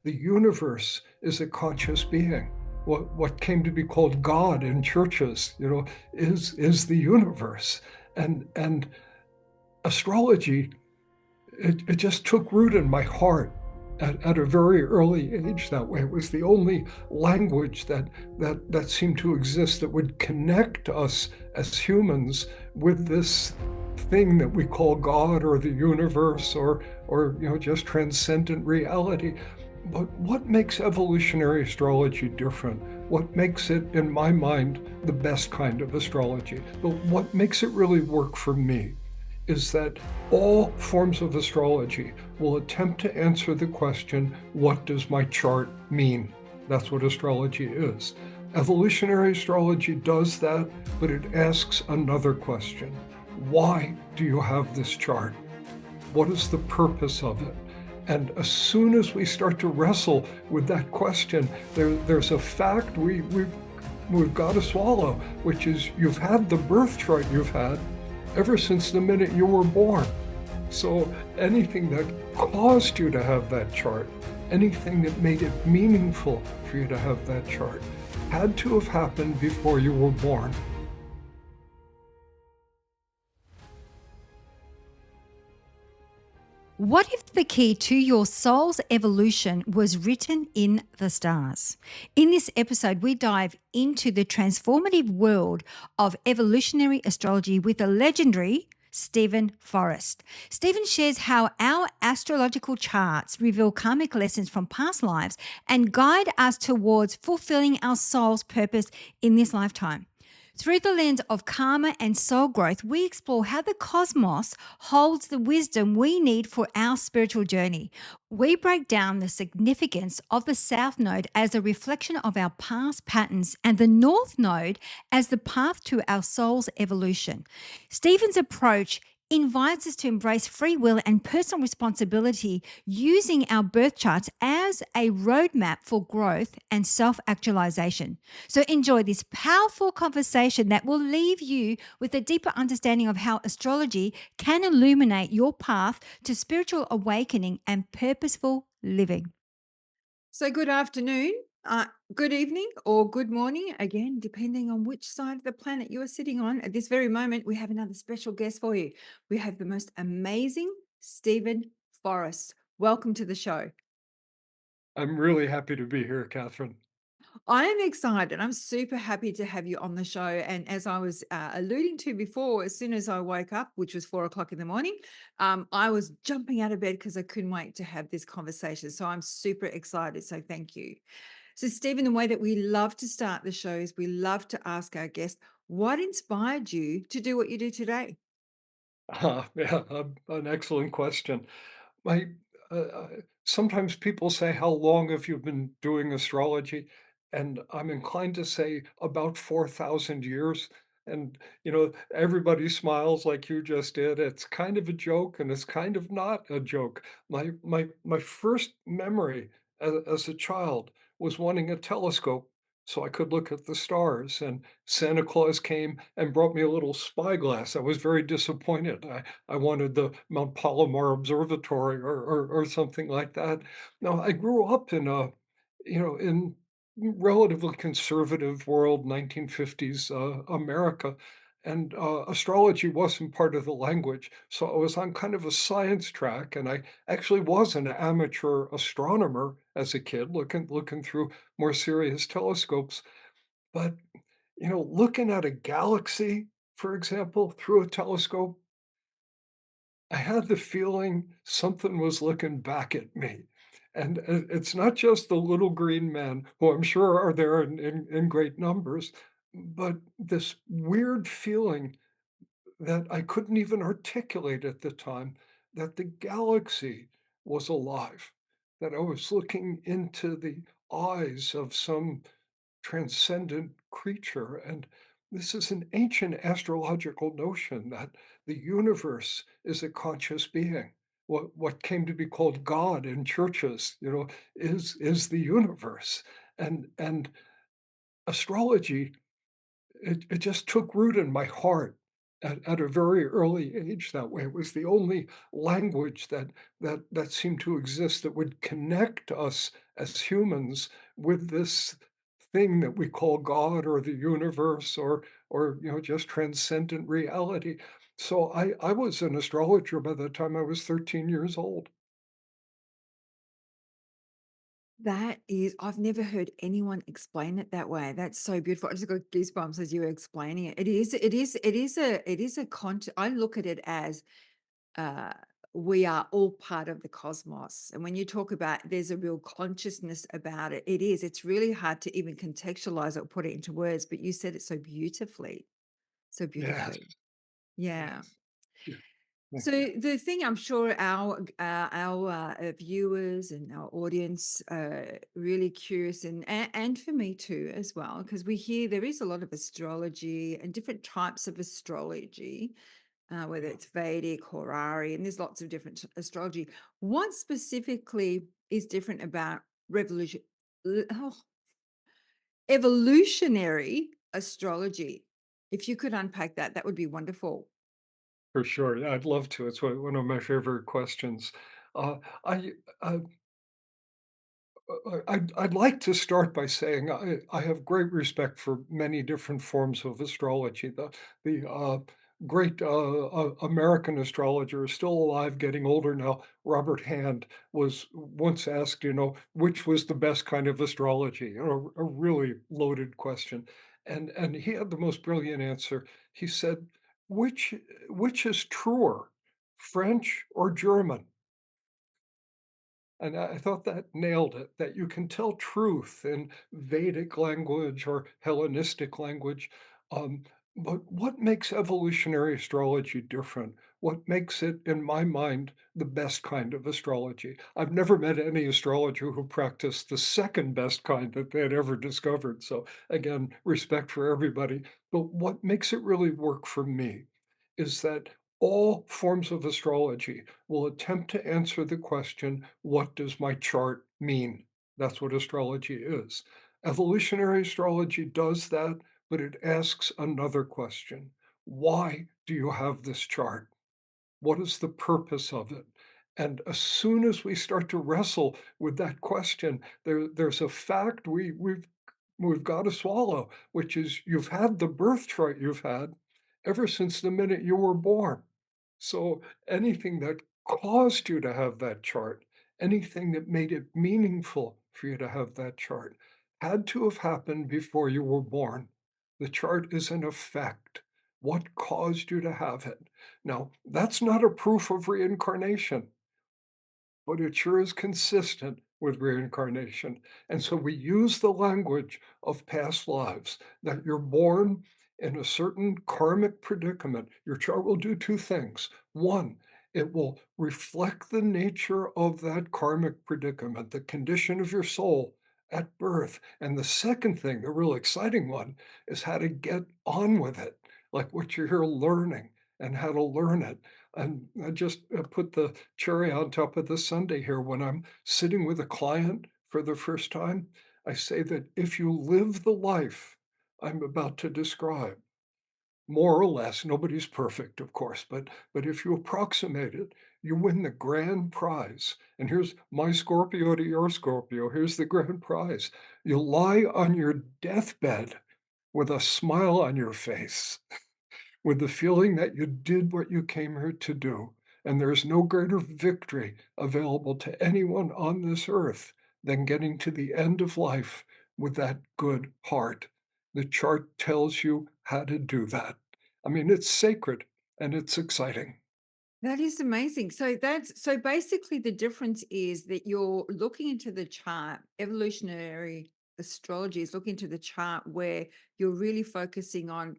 the universe is a conscious being. What came to be called God in churches, is the universe. And astrology, it just took root in my heart at a very early age that way. It was the only language that seemed to exist that would connect us as humans with this thing that we call God or the universe or just transcendent reality. But what makes evolutionary astrology different? What makes it, in my mind, the best kind of astrology? But what makes it really work for me is that all forms of astrology will attempt to answer the question, what does my chart mean? That's what astrology is. Evolutionary astrology does that, but it asks another question. Why do you have this chart? What is the purpose of it? And as soon as we start to wrestle with that question, there's a fact we've got to swallow, which is you've had the birth chart you've had ever since the minute you were born. So anything that caused you to have that chart, anything that made it meaningful for you to have that chart, had to have happened before you were born. What if the key to your soul's evolution was written in the stars? In this episode, we dive into the transformative world of evolutionary astrology with the legendary Steven Forrest. Steven shares how our astrological charts reveal karmic lessons from past lives and guide us towards fulfilling our soul's purpose in this lifetime. Through the lens of karma and soul growth, we explore how the cosmos holds the wisdom we need for our spiritual journey. We break down the significance of the South Node as a reflection of our past patterns and the North Node as the path to our soul's evolution. Stephen's approach invites us to embrace free will and personal responsibility using our birth charts as a roadmap for growth and self actualization. So, enjoy this powerful conversation that will leave you with a deeper understanding of how astrology can illuminate your path to spiritual awakening and purposeful living. So, good afternoon, good evening, or good morning, again, depending on which side of the planet you are sitting on. At this very moment, we have another special guest for you. We have the most amazing Steven Forrest. Welcome to the show. I'm really happy to be here, Catherine. I am excited. I'm super happy to have you on the show. And as I was alluding to before, as soon as I woke up, which was 4 o'clock in the morning, I was jumping out of bed because I couldn't wait to have this conversation. So I'm super excited. So thank you. So, Stephen, the way that we love to start the show is we love to ask our guests, what inspired you to do what you do today? Yeah, an excellent question. My, sometimes people say, how long have you been doing astrology? And I'm inclined to say about 4,000 years. And, everybody smiles like you just did. It's kind of a joke and it's kind of not a joke. My first memory as a child was wanting a telescope so I could look at the stars. And Santa Claus came and brought me a little spyglass. I was very disappointed. I wanted the Mount Palomar Observatory or something like that. Now, I grew up in relatively conservative world, 1950s America, and astrology wasn't part of the language. So I was on kind of a science track, and I actually was an amateur astronomer as a kid, looking through more serious telescopes. But looking at a galaxy, for example, through a telescope, I had the feeling something was looking back at me. And it's not just the little green men, who I'm sure are there in great numbers, but this weird feeling that I couldn't even articulate at the time that the galaxy was alive, that I was looking into the eyes of some transcendent creature. And this is an ancient astrological notion that the universe is a conscious being. What came to be called God in churches, is the universe. And astrology, it just took root in my heart at a very early age that way. It was the only language that seemed to exist that would connect us as humans with this thing that we call God or the universe or just transcendent reality. So I was an astrologer by the time I was 13 years old. That is, I've never heard anyone explain it that way. That's so beautiful. I just got goosebumps as you were explaining it. I look at it as uh, we are all part of the cosmos. And when you talk about there's a real consciousness about it, it's really hard to even contextualize it or put it into words, but you said it so beautifully, so Yes, beautifully. Yeah. yes. Yeah, thank So you. the thing I'm sure our viewers and our audience really curious and for me too as well, because we hear there is a lot of astrology and different types of astrology, whether Yeah, it's Vedic, Horary, and there's lots of different astrology. What specifically is different about revolution, oh, evolutionary astrology? If you could unpack that, that would be wonderful. for sure. Yeah, I'd love to. It's one of my favorite questions. I uh, I'd like to start by saying I have great respect for many different forms of astrology. The great American astrologer is still alive, getting older now. Robert Hand was once asked, which was the best kind of astrology? A really loaded question, and he had the most brilliant answer. He said, "Which which is truer, French or German?" And I thought that nailed it, that you can tell truth in Vedic language or Hellenistic language. Um, but what makes evolutionary astrology different? What makes it, in my mind, the best kind of astrology? I've never met any astrologer who practiced the second best kind that they had ever discovered. So, again, respect for everybody. But what makes it really work for me is that all forms of astrology will attempt to answer the question, what does my chart mean? That's what astrology is. Evolutionary astrology does that, but it asks another question. Why do you have this chart? What is the purpose of it? And as soon as we start to wrestle with that question, there's a fact we've got to swallow, which is you've had the birth chart you've had ever since the minute you were born. So anything that caused you to have that chart, anything that made it meaningful for you to have that chart, had to have happened before you were born. The chart is an effect. What caused you to have it? Now, that's not a proof of reincarnation, but it sure is consistent with reincarnation. And so we use the language of past lives that you're born in a certain karmic predicament. Your chart will do two things. One, it will reflect the nature of that karmic predicament, the condition of your soul at birth. And the second thing, the real exciting one, is how to get on with it, like what you're here learning and how to learn it. And I just put the cherry on top of the sundae here. When I'm sitting with a client for the first time, I say that if you live the life I'm about to describe, more or less, nobody's perfect, of course, but if you approximate it, you win the grand prize. And here's my Scorpio to your Scorpio. Here's the grand prize. You'll lie on your deathbed with a smile on your face, with the feeling that you did what you came here to do. And there's no greater victory available to anyone on this earth than getting to the end of life with that good heart. The chart tells you how to do that. I mean, it's sacred and it's exciting. That is amazing. So basically the difference is that you're looking into the chart. Evolutionary astrology is looking into the chart where you're really focusing on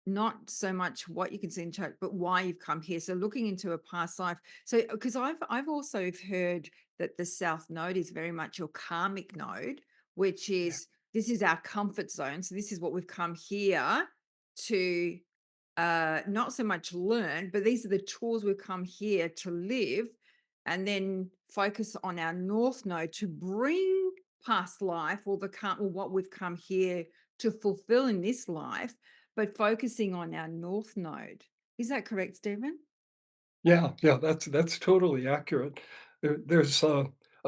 not so much what you can see in chart, but why you've come here. So looking into a past life. So because I've also heard that the South Node is very much your karmic node, which Yeah. is this is our comfort zone. So this is what we've come here to not so much learn, but these are the tools we've come here to live and then focus on our north node to bring past life or what we've come here to fulfill in this life, but focusing on our north node. Is that correct, Stephen? Yeah, yeah, that's totally accurate. There's a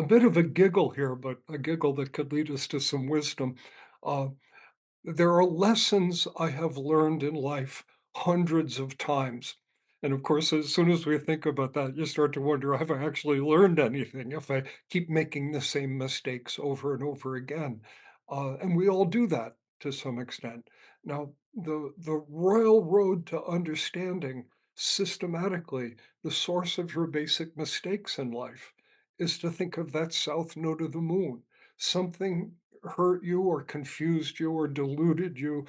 bit of a giggle here, but a giggle that could lead us to some wisdom. Uh, there are lessons I have learned in life hundreds of times. And of course, as soon as we think about that, you start to wonder, have I actually learned anything if I keep making the same mistakes over and over again? And we all do that to some extent. Now, the royal road to understanding systematically the source of your basic mistakes in life is to think of that south node of the moon. Something hurt you or confused you or deluded you,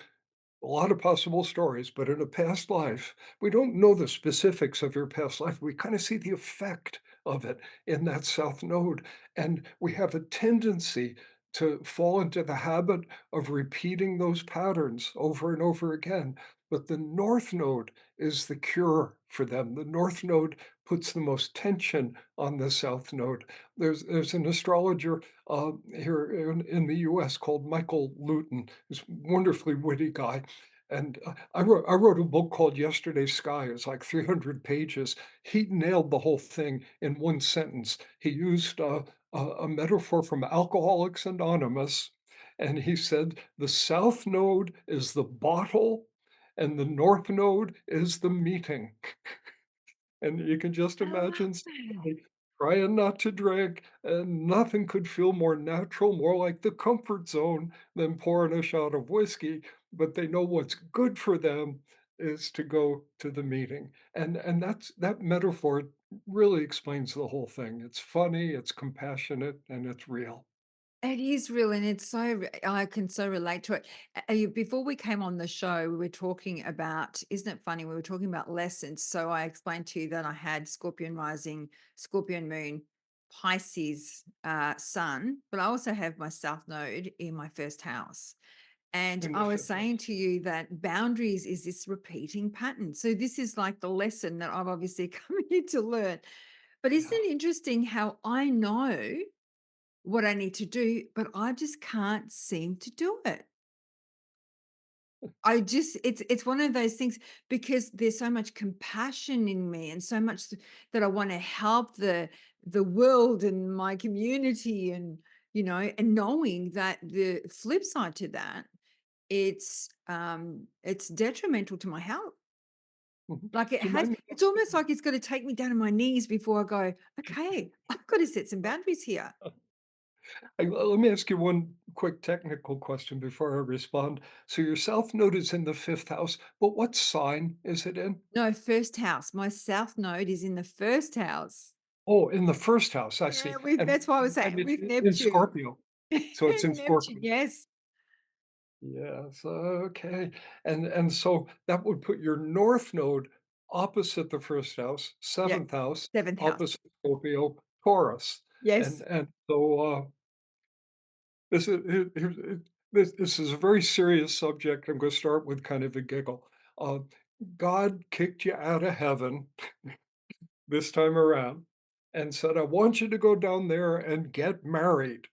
a lot of possible stories, but in a past life, we don't know the specifics of your past life. We kind of see the effect of it in that south node. And we have a tendency to fall into the habit of repeating those patterns over and over again. But the north node is the cure for them. The north node puts the most tension on the south node. There's an astrologer here in the US called Michael Luton, who's a wonderfully witty guy. And I wrote a book called Yesterday's Sky. It's like 300 pages. He nailed the whole thing in one sentence. He used a metaphor from Alcoholics Anonymous, and he said the south node is the bottle, and the north node is the meeting. And you can just I love imagine that. somebody trying not to drink, and nothing could feel more natural, more like the comfort zone than pouring a shot of whiskey, but they know what's good for them is to go to the meeting. And that metaphor really explains the whole thing. It's funny, it's compassionate, and it's real. It is real, and it's I can so relate to it. Before we came on the show, we were talking about, isn't it funny? We were talking about lessons. So I explained to you that I had Scorpion rising, Scorpion moon, Pisces sun, but I also have my South Node in my first house. And In the I was fifth saying house. to you that boundaries is this repeating pattern. So this is like the lesson that I've obviously come here to learn. But isn't Yeah. it interesting how I know what I need to do, but I just can't seem to do it. I just it's one of those things because there's so much compassion in me and so much that I want to help the world and my community and and knowing that the flip side to that it's detrimental to my health. Mhm. Like it You has might it's almost like it's got to take me down to my knees before I go, okay, I've got to set some boundaries here. let me ask you one quick technical question before I respond. So your south node is in the fifth house, but what sign is it in? No, first house. My south node is in the first house. Oh, in the first house, I Yeah, see. with And that's why I was saying it's with in Neptune. Scorpio. So it's in Neptune, Scorpio. yes. Yes, okay. And so that would put your north node opposite the first house, Yeah, seventh house, seventh house. opposite Scorpio, Taurus. Yes. And so this is this is a very serious subject. I'm going to start with kind of a giggle. Uh, God kicked you out of heaven this time around and said, I want you to go down there and get married.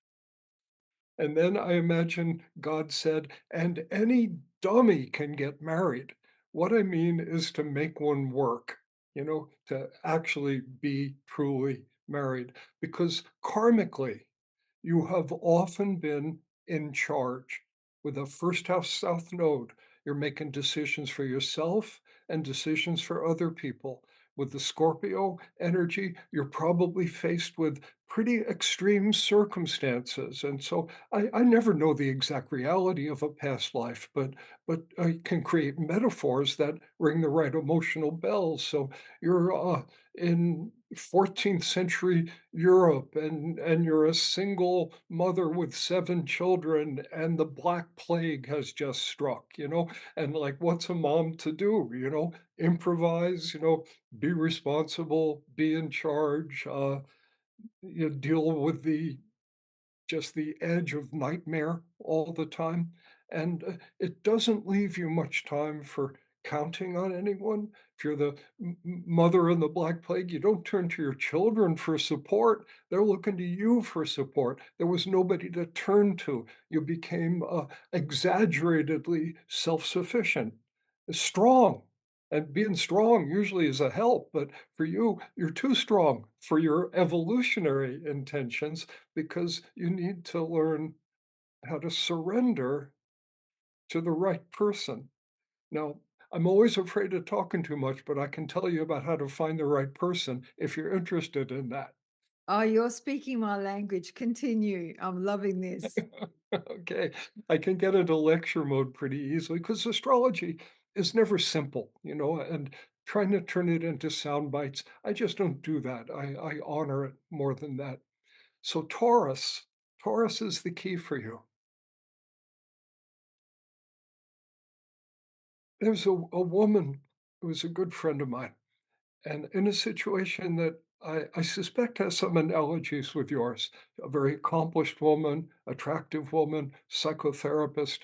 And then I imagine God said, and any dummy can get married. What I mean is to make one work, to actually be truly married. Because karmically, you have often been in charge. With a first house south node, you're making decisions for yourself and decisions for other people. With the Scorpio energy, you're probably faced with pretty extreme circumstances. And so I never know the exact reality of a past life, but I can create metaphors that ring the right emotional bells. So you're in 14th century Europe, and you're a single mother with 7 children, and the Black Plague has just struck, and, like, what's a mom to do, Improvise, be responsible, be in charge, deal with the edge of nightmare all the time, and, it doesn't leave you much time for counting on anyone. If you're the mother in the Black Plague, you don't turn to your children for support, they're looking to you for support. There was nobody to turn to. You became, exaggeratedly self-sufficient, strong. And being strong usually is a help, but for you, you're too strong for your evolutionary intentions because you need to learn how to surrender to the right person. Now, I'm always afraid of talking too much, but I can tell you about how to find the right person if you're interested in that. Oh, you're speaking my language. Continue. I'm loving this. Okay, I can get into lecture mode pretty easily because astrology is never simple, and trying to turn it into sound bites, I just don't do that. I honor it more than that. So Taurus is the key for you. There's a woman who was a good friend of mine, and in a situation that I suspect has some analogies with yours, a very accomplished woman, attractive woman, psychotherapist,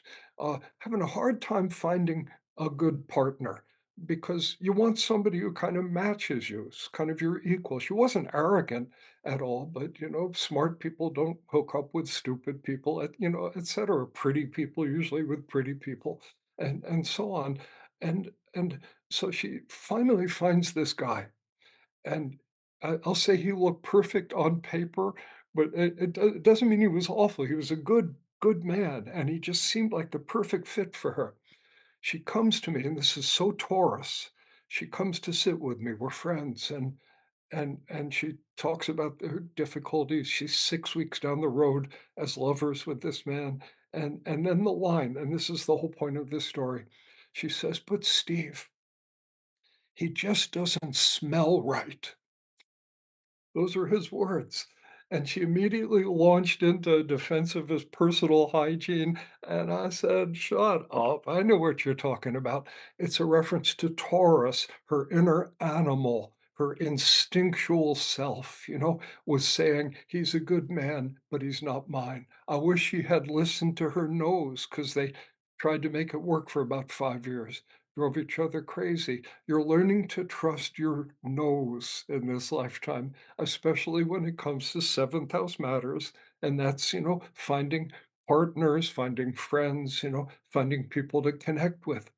having a hard time finding a good partner because you want somebody who kind of matches you, is kind of your equal. She wasn't arrogant at all, but smart people don't hook up with stupid people, et cetera. Pretty people usually with pretty people, and so on. And so she finally finds this guy, and I'll say he looked perfect on paper, but it doesn't mean he was awful. He was a good man, and he just seemed like the perfect fit for her. She comes to me, and this is so Taurus. She comes to sit with me. We're friends, and she talks about her difficulties. She's 6 weeks down the road as lovers with this man, and then the line, and this is the whole point of this story. She says, "But Steve, he just doesn't smell right." Those are his words. And she immediately launched into defense of his personal hygiene. And I said, "Shut up. I know what you're talking about." It's a reference to Taurus, her inner animal, her instinctual self, was saying, "He's a good man, but he's not mine." I wish she had listened to her nose because they tried to make it work for about 5 years, drove each other crazy. You're learning to trust your nose in this lifetime, especially when it comes to seventh house matters. And that's, finding partners, finding friends, finding people to connect with.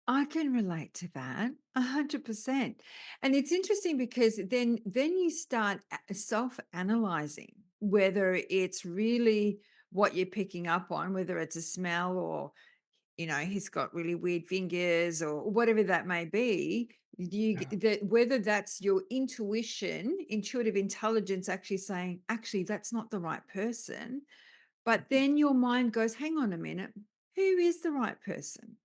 I can relate to that 100%. And it's interesting because then you start self-analyzing whether it's really what you're picking up on, whether it's a smell or he's got really weird fingers or whatever that may be. Yeah. That whether that's your intuitive intelligence actually saying, actually, that's not the right person. But then your mind goes, hang on a minute, who is the right person?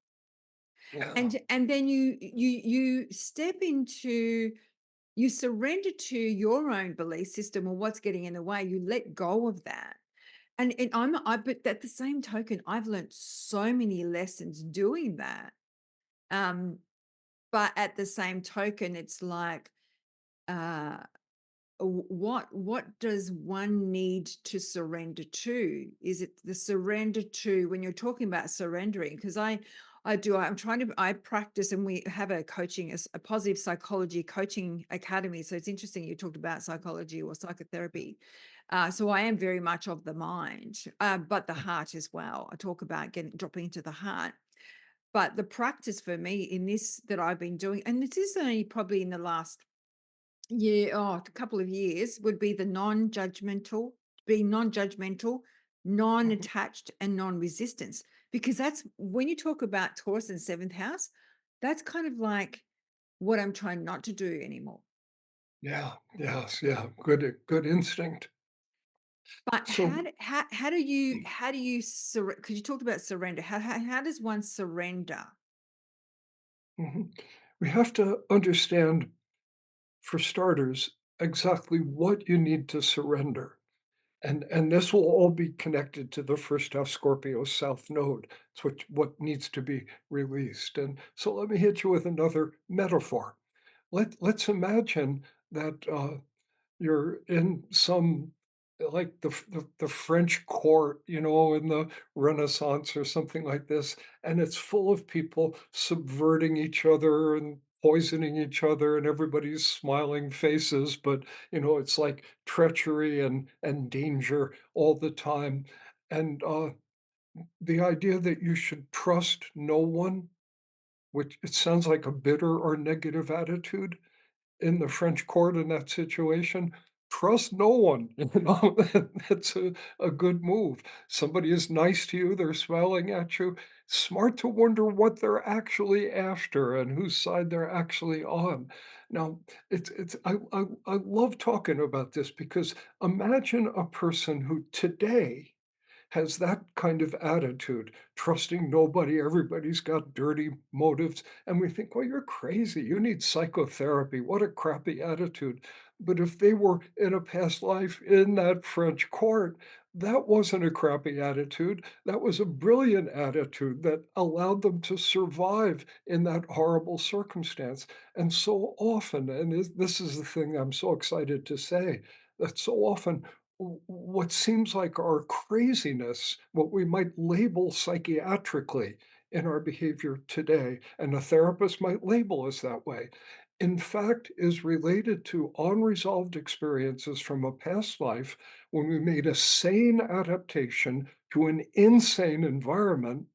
Yeah. And then you step into you surrender to your own belief system or what's getting in the way. You let go of that. And but at the same token, I've learned so many lessons doing that. Um, but at the same token, it's like, uh, what does one need to surrender to? Is it the surrender to when you're talking about surrendering? Because I'm trying to I practice, and we have a positive psychology coaching academy. So it's interesting you talked about psychology or psychotherapy. So I am very much of the mind, but the heart as well. I talk about dropping into the heart. But the practice for me in this that I've been doing, and this is only probably in the last a couple of years, would be the non-judgmental, Mhm. non-attached, and non-resistance. Because that's when you talk about Taurus and seventh house, that's kind of like what I'm trying not to do anymore. Yeah. Yes. Yeah. Good instinct. But So how do you because you talked about surrender. How does one surrender? mhm, we have to understand, for starters, exactly what you need to surrender. And this will all be connected to the first house Scorpio South Node. It's what needs to be released. And so let me hit you with another metaphor. Let's imagine that you're in some like the French court, in the Renaissance or something like this, and it's full of people subverting each other and poisoning each other, and everybody's smiling faces, but it's like treachery and danger all the time. And the idea that you should trust no one which it sounds like a bitter or negative attitude in the French court in that situation, trust no one, That's a good move. Somebody is nice to you, they're smiling at you, smart to wonder what they're actually after and whose side they're actually on. Now, it's I love talking about this because imagine a person who today has that kind of attitude, trusting nobody, everybody's got dirty motives, and we think, "Well, you're crazy, you need psychotherapy, what a crappy attitude." But if they were in a past life in that French court, that wasn't a crappy attitude, that was a brilliant attitude that allowed them to survive in that horrible circumstance, and so often, and this is the thing I'm so excited to say, that so often what seems like our craziness, what we might label psychiatrically in our behavior today, and a therapist might label us that way, in fact, is related to unresolved experiences from a past life when we made a sane adaptation to an insane environment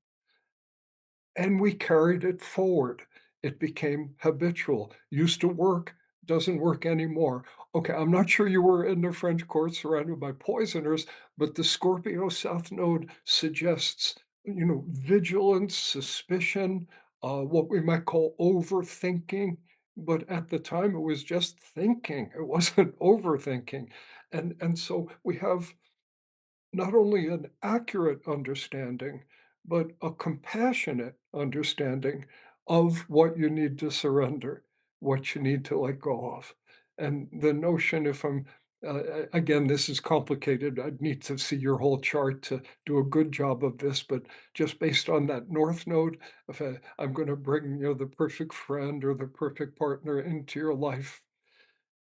and we carried it forward. It became habitual. Used to work, doesn't work anymore. Okay, I'm not sure you were in the French court surrounded by poisoners, but the Scorpio South Node suggests, vigilance, suspicion, what we might call overthinking. But at the time, it was just thinking. It wasn't overthinking. And so we have not only an accurate understanding, but a compassionate understanding of what you need to surrender, what you need to let go of. And the notion, if I'm, again, this is complicated. I'd need to see your whole chart to do a good job of this, but just based on that North Node, if I'm going to bring, the perfect friend or the perfect partner into your life,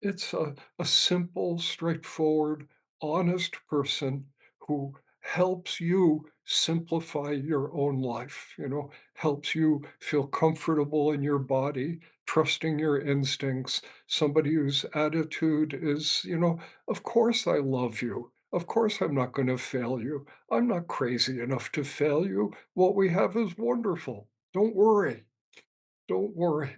it's a simple, straightforward, honest person who helps you simplify your own life, helps you feel comfortable in your body, trusting your instincts, somebody whose attitude is, of course I love you. Of course I'm not going to fail you. I'm not crazy enough to fail you. What we have is wonderful. Don't worry. Don't worry.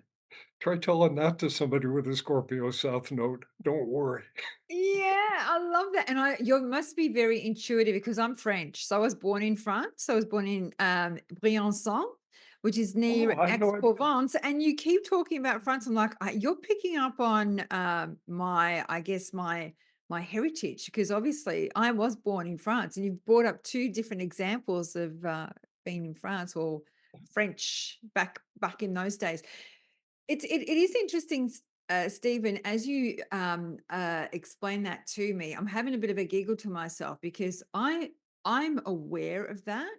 Try telling that to somebody with a Scorpio South Node. Don't worry. Yeah, I love that. And you must be very intuitive because I'm French. So I was born in France. I was born in Briançon, which is Oh, near I had no idea. Aix-Provence. And you keep talking about France. I'm like, you're picking up on I guess my heritage because obviously I was born in France, and you've brought up two different examples of being in France or French back in those days. It is interesting, Stephen, as you explain that to me. I'm having a bit of a giggle to myself because I'm aware of that,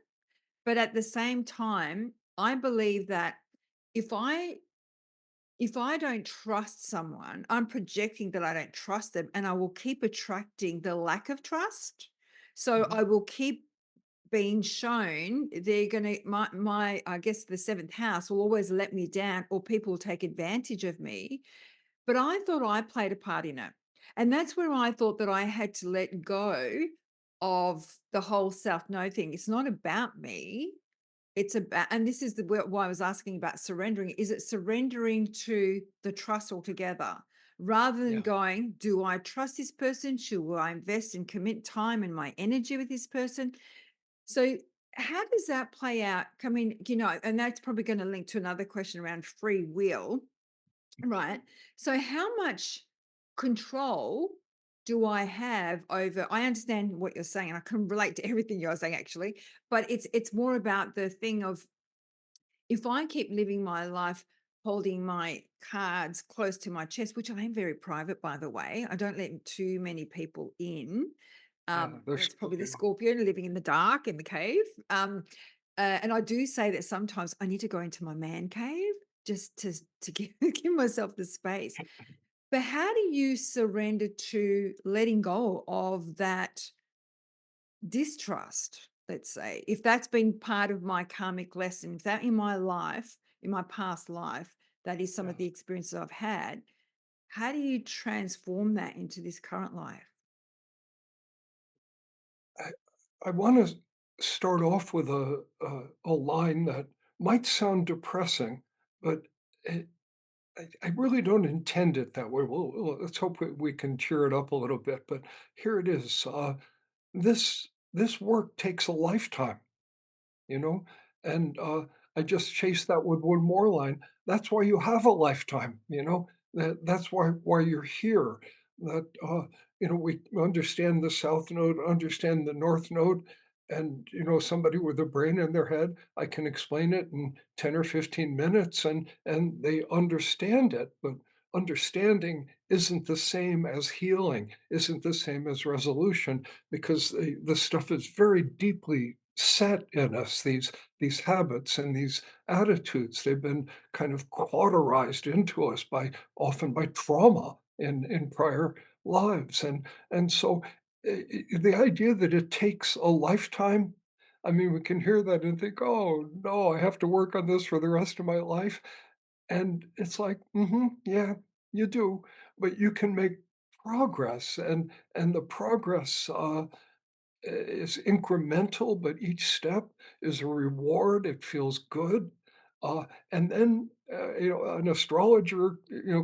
but at the same time, I believe that if I if I don't trust someone, I'm projecting that I don't trust them, and I will keep attracting the lack of trust. So Mhm. I will keep being shown they're gonna my I guess the seventh house will always let me down, or people will take advantage of me. But I thought I played a part in it. And that's where I thought that I had to let go of the whole South No thing. It's not about me. It's about, and this is why I was asking about surrendering. Is it surrendering to the trust altogether rather than Yeah. going, do I trust this person? Should I invest and commit time and my energy with this person? So how does that play out? I mean, and that's probably going to link to another question around free will, right? So how much control do I have over? I understand what you're saying, and I can relate to everything you're saying actually, but it's more about the thing of if I keep living my life holding my cards close to my chest, which I am very private, by the way, I don't let too many people in. Yeah, they're That's probably the Scorpio. Scorpio living in the dark in the cave. And I do say that sometimes I need to go into my man cave just to give, give myself the space. But how do you surrender to letting go of that distrust? Let's say, if that's been part of my karmic lesson, if that in my life, in my past life, that is some of Yeah. the experiences I've had, how do you transform that into this current life? I I wanna start off with a line that might sound depressing, but it I really don't intend it that way. Well, let's hope we can cheer it up a little bit, but here it is. This work takes a lifetime, you know? And, I just chased that with one more line. That's why you have a lifetime, you know? That's why you're here. That, we understand the South Node, understand the North Node, and, somebody with a brain in their head, I can explain it in 10 or 15 minutes, and they understand it, but understanding isn't the same as healing, isn't the same as resolution, because the stuff is very deeply set in us, these habits and these attitudes. They've been kind of cauterized into us by often by trauma in prior lives. And so the idea that it takes a lifetime, I mean, we can hear that and think, oh no, I have to work on this for the rest of my life. And it's like, yeah, you do, but you can make progress, and the progress is incremental, but each step is a reward. It feels good. And then an astrologer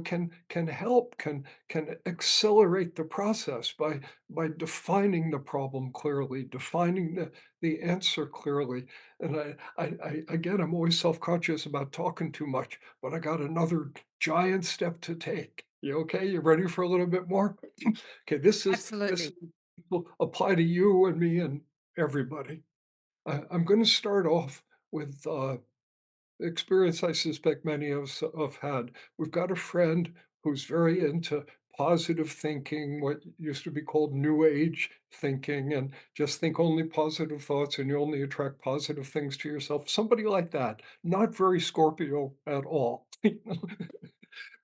can help, can accelerate the process by defining the problem clearly, defining the answer clearly. And again, I'm always self-conscious about talking too much, but I got another giant step to take. You okay? You ready for a little bit more? Okay, this Absolutely. will apply to you and me and everybody. I'm going to start off with experience I suspect many of us have had. We've got a friend who's very into positive thinking, what used to be called New Age thinking, and just think only positive thoughts and you only attract positive things to yourself. Somebody like that, not very Scorpio at all.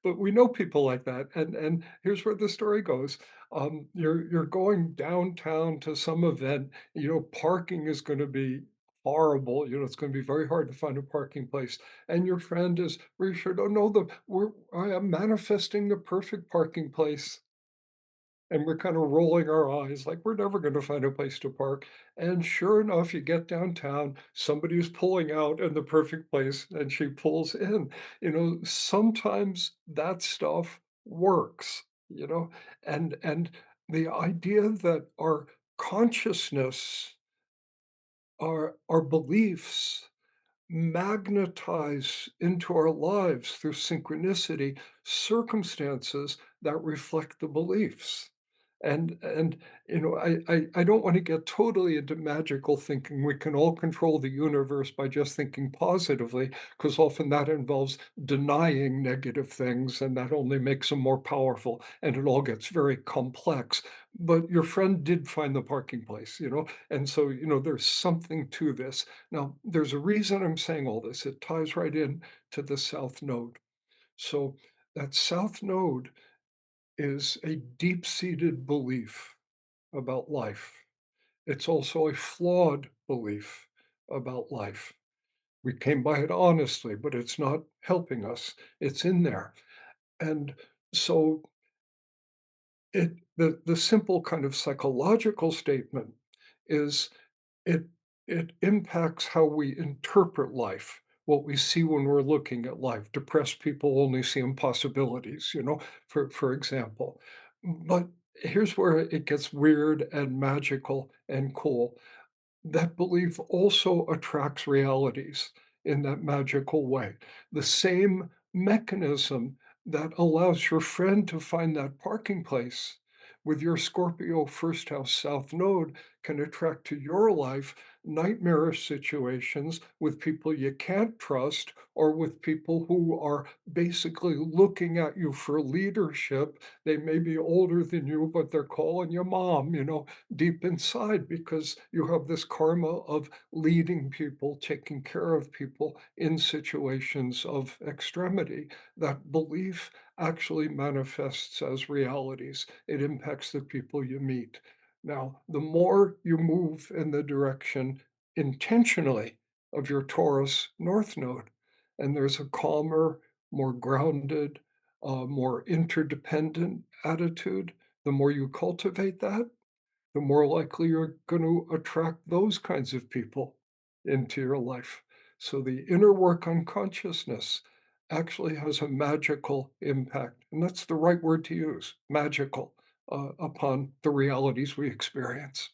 But we know people like that, and here's where the story goes. You're going downtown to some event, parking is gonna be horrible, it's gonna be very hard to find a parking place, and your friend is reassured, "Oh, no, I am manifesting the perfect parking place." And we're kinda rolling our eyes like, "We're never gonna find a place to park." And sure enough, you get downtown, somebody's pulling out in the perfect place, and she pulls in. Sometimes that stuff works, you know? And the idea that our consciousness, our beliefs magnetize into our lives through synchronicity circumstances that reflect the beliefs. And I don't want to get totally into magical thinking. We can all control the universe by just thinking positively, because often that involves denying negative things, and that only makes them more powerful, and it all gets very complex. But your friend did find the parking place, and so there's something to this. Now, there's a reason I'm saying all this. It ties right in to the South Node. So that South Node is a deep-seated belief about life. It's also a flawed belief about life. We came by it honestly, but it's not helping us. It's in there. And so the simple kind of psychological statement is It it impacts how we interpret life, what we see when we're looking at life. Depressed people only see impossibilities, for example. But here's where it gets weird and magical and cool. That belief also attracts realities in that magical way. The same mechanism that allows your friend to find that parking place with your Scorpio first house south node can attract to your life nightmarish situations with people you can't trust, or with people who are basically looking at you for leadership. They may be older than you, but they're calling you mom, deep inside, because you have this karma of leading people, taking care of people in situations of extremity. That belief actually manifests as realities. It impacts the people you meet. Now, the more you move in the direction intentionally of your Taurus North Node, and there's a calmer, more grounded, more interdependent attitude, the more you cultivate that, the more likely you're going to attract those kinds of people into your life. So the inner work on consciousness, actually has a magical impact, and that's the right word to use, magical, upon the realities we experience.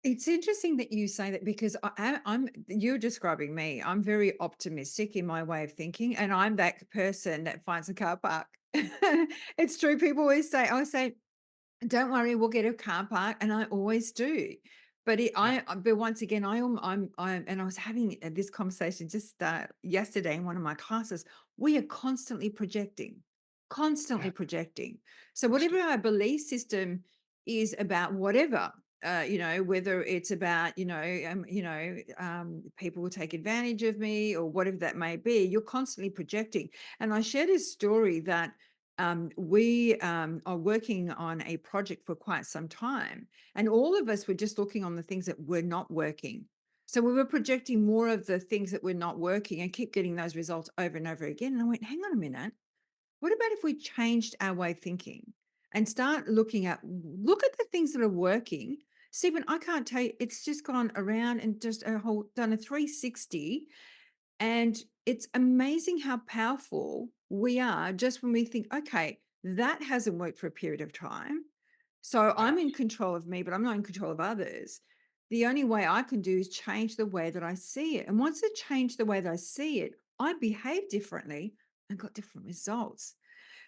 It's interesting that you say that because I'm you're describing me. I'm very optimistic in my way of thinking, and I'm that person that finds a car park. It's true. People always say, I say, don't worry, we'll get a car park, and I always do. Yeah, But once again, and I was having this conversation just yesterday in one of my classes. We are constantly projecting, yeah, constantly projecting. So whatever constant. our belief system is about, whatever. Whether it's about, people will take advantage of me or whatever that may be, you're constantly projecting. And I shared a story that we are working on a project for quite some time, and all of us were just looking on the things that were not working. So we were projecting more of the things that were not working and keep getting those results over and over again. And I went, hang on a minute. What about if we changed our way of thinking and start look at the things that are working? Stephen, I can't tell you, it's just gone around and just done a 360, and it's amazing how powerful we are just when we think, okay, that hasn't worked for a period of time. So Yeah, I'm in control of me, but I'm not in control of others. The only way I can do is change the way that I see it. And once I change the way that I see it, I behave differently and got different results.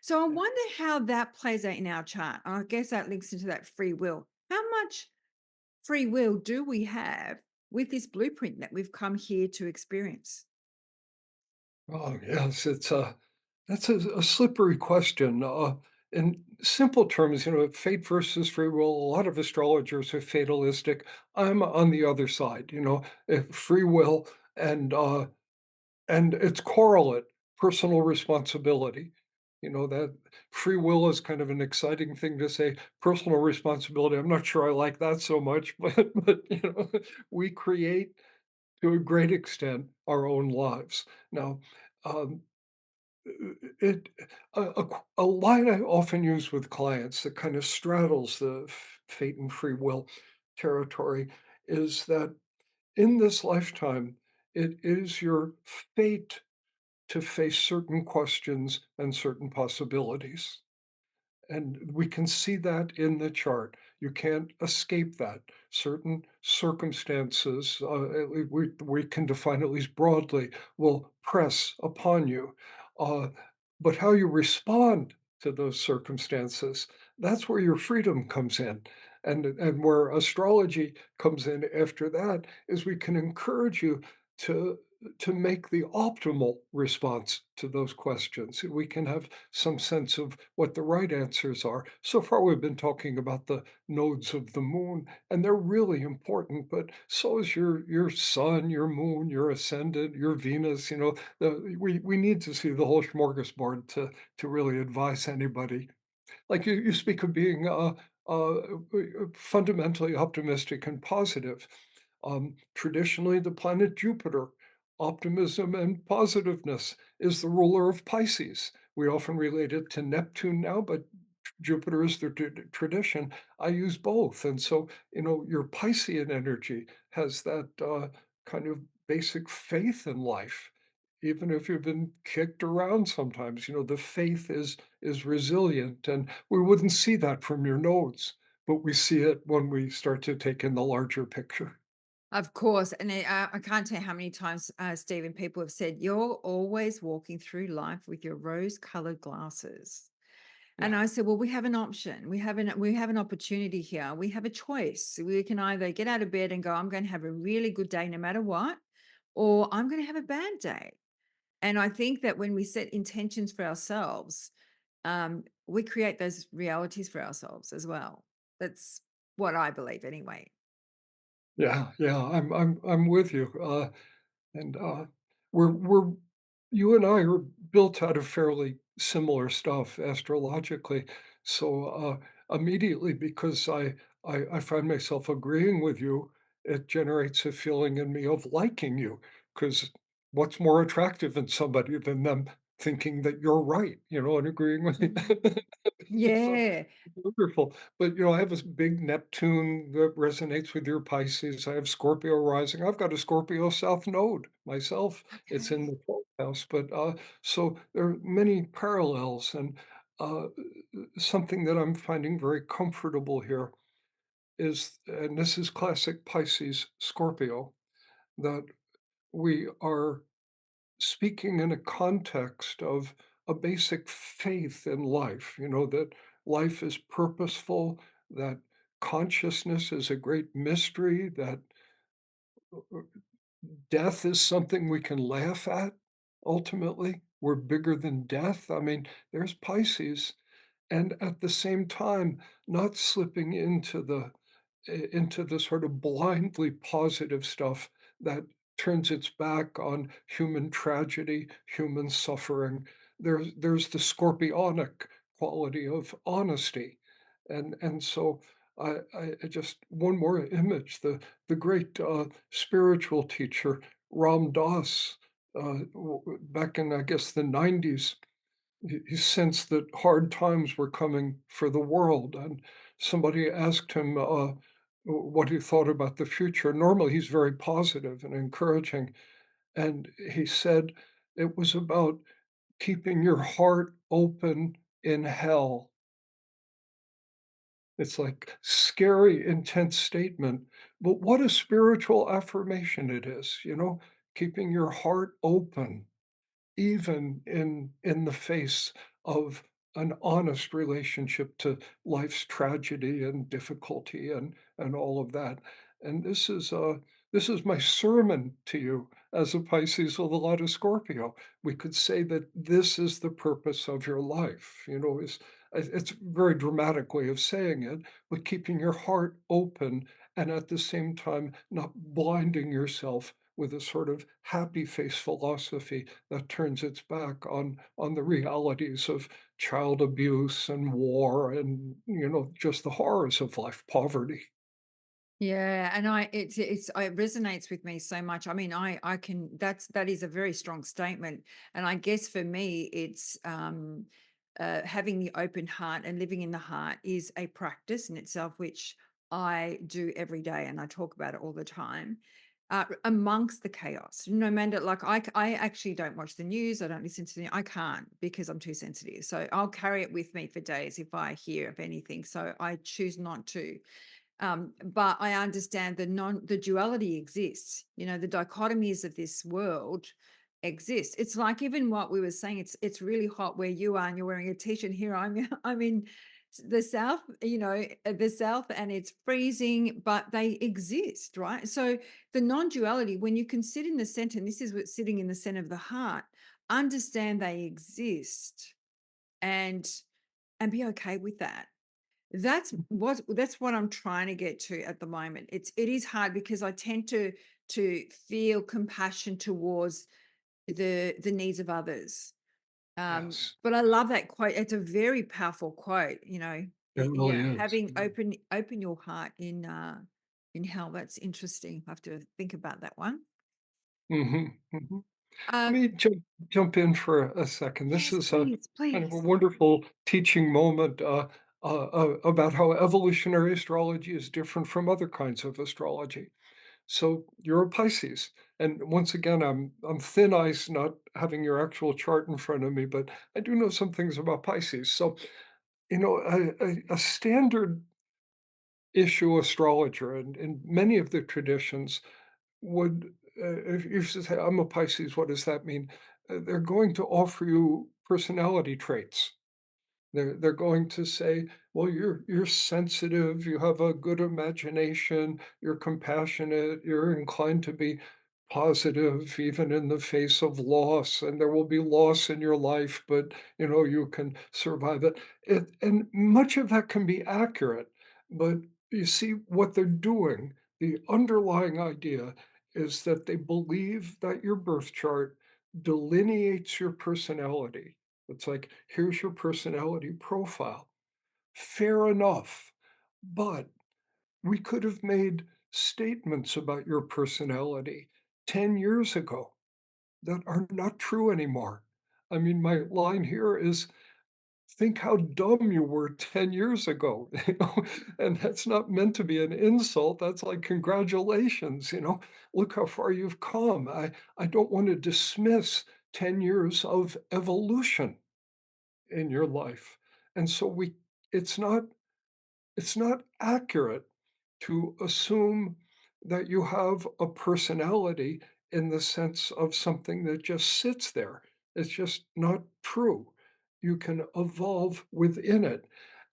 So I yeah. wonder how that plays out in our chart. And I guess that links into that free will. How much free will do we have with this blueprint that we've come here to experience? Oh, yes, that's a slippery question. In simple terms, fate versus free will, a lot of astrologers are fatalistic. I'm on the other side, free will and its correlate, personal responsibility. That free will is kind of an exciting thing to say. Personal responsibility, I'm not sure I like that so much, but we create to a great extent our own lives. Now, um, it a line I often use with clients that kind of straddles the fate and free will territory is that in this lifetime, it is your fate to face certain questions and certain possibilities. And we can see that in the chart. You can't escape that. Certain circumstances, we can define at least broadly, will press upon you. Uh, but how you respond to those circumstances, that's where your freedom comes in. And where astrology comes in after that is we can encourage you to to make the optimal response to those questions. We can have some sense of what the right answers are. So far, we've been talking about the nodes of the moon, and they're really important, but so is your sun, your moon, your ascendant, your Venus. We need to see the whole smorgasbord to really advise anybody. Like you speak of being fundamentally optimistic and positive. Traditionally, the planet Jupiter, optimism and positiveness, is the ruler of Pisces. We often relate it to Neptune now, but Jupiter is the tradition. I use both. And so, your Piscean energy has that kind of basic faith in life. Even if you've been kicked around sometimes, the faith is resilient. And we wouldn't see that from your nodes, but we see it when we start to take in the larger picture. Of course, and I can't tell you how many times, Stephen, people have said, "You're always walking through life with your rose-colored glasses." And Yeah, I said, "Well, we have an option. We have an opportunity here. We have a choice. We can either get out of bed and go, I'm going to have a really good day no matter what, or I'm going to have a bad day." And I think that when we set intentions for ourselves, we create those realities for ourselves as well. That's what I believe, anyway. yeah, yeah. I'm with you. And we're you and I are built out of fairly similar stuff astrologically. So immediately, because I find myself agreeing with you, it generates a feeling in me of liking you. Because what's more attractive in somebody than them thinking that you're right, and agreeing with me? Mhm. So Yeah. wonderful. But, I have this big Neptune that resonates with your Pisces. I have Scorpio rising. I've got a Scorpio South Node myself. It's in Okay. the 12th house, but, so there are many parallels, and, uh, something that I'm finding very comfortable here is, and this is classic Pisces Scorpio, that we are speaking in a context of a basic faith in life, that life is purposeful, that consciousness is a great mystery, that death is something we can laugh at ultimately. We're bigger than death. I mean, there's Pisces, and at the same time, not slipping into the sort of blindly positive stuff that turns its back on human tragedy, human suffering. There's the scorpionic quality of honesty, and so I just one more image, the great spiritual teacher Ram Dass, back in, I guess, the 90s, he sensed that hard times were coming for the world, and somebody asked him what he thought about the future. Normally, he's very positive and encouraging, and he said it was about keeping your heart open in hell. It's like scary, intense statement, but what a spiritual affirmation it is, keeping your heart open even in the face of an honest relationship to life's tragedy and difficulty and all of that. And this is my sermon to you as a Pisces with a lot of Scorpio. We could say that this is the purpose of your life. It's a very dramatic way of saying it, but keeping your heart open and at the same time not blinding yourself with a sort of happy face philosophy that turns its back on the realities of child abuse and war and just the horrors of life, poverty. Yeah, and it resonates with me so much. I mean, I can that is a very strong statement, and I guess for me, it's having the open heart and living in the heart is a practice in itself, which I do every day, and I talk about it all the time. Amongst the chaos, no matter like I actually don't watch the news. I don't listen to the. I can't because I'm too sensitive. So I'll carry it with me for days if I hear of anything. So I choose not to. But I understand the duality exists. The dichotomies of this world exist. It's like even what we were saying. It's really hot where you are, and you're wearing a t-shirt. Here I'm in the south. The south, and it's freezing, but they exist, right? So the non-duality, when you can sit in the center, and this is what's sitting in the center of the heart, understand they exist, and be okay with that. That's what I'm trying to get to at the moment. It is hard because I tend to feel compassion towards the needs of others. Yes, But I love that quote. It's a very powerful quote, it really Yeah, is. having open your heart in hell. That's interesting. I have to think about that one. Mhm, mhm. Let Um, me jump in for a second. This yes, is a please, kind of a please. wonderful teaching moment about how evolutionary astrology is different from other kinds of astrology. So you're a Pisces, and once again, I'm thin ice, not having your actual chart in front of me, but I do know some things about Pisces. So a standard issue astrologer in many of the traditions would, if you say, I'm a Pisces, what does that mean? They're going to offer you personality traits. They're going to say, "Well, you're sensitive, you have a good imagination, you're compassionate, you're inclined to be positive even in the face of loss, and there will be loss in your life, but you can survive it." And much of that can be accurate, but you see what they're doing. The underlying idea is that they believe that your birth chart delineates your personality. It's like, here's your personality profile. Fair enough. But we could have made statements about your personality 10 years ago that are not true anymore. I mean, my line here is think how dumb you were 10 years ago, and that's not meant to be an insult. That's like, congratulations, look how far you've come. I don't want to dismiss 10 years of evolution in your life. And so it's not it's not accurate to assume that you have a personality in the sense of something that just sits there. It's just not true. You can evolve within it.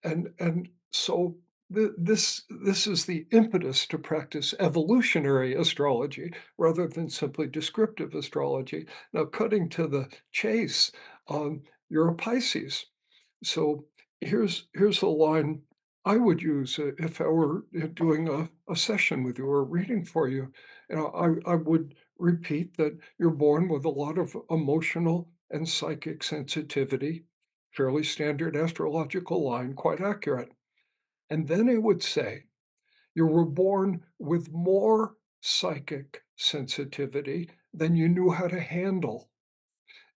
And so this is the impetus to practice evolutionary astrology rather than simply descriptive astrology. Now, cutting to the chase, you're a Pisces. So here's a line I would use if I were doing a session with you or a reading for you. I would repeat that you're born with a lot of emotional and psychic sensitivity, fairly standard astrological line, quite accurate. And then I would say you were born with more psychic sensitivity than you knew how to handle,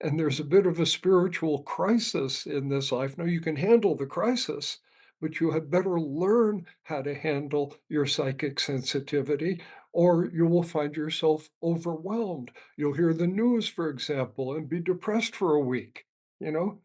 and there's a bit of a spiritual crisis in this life. Now, you can handle the crisis, but you had better learn how to handle your psychic sensitivity, or you will find yourself overwhelmed. You'll hear the news, for example, and be depressed for a week. You know,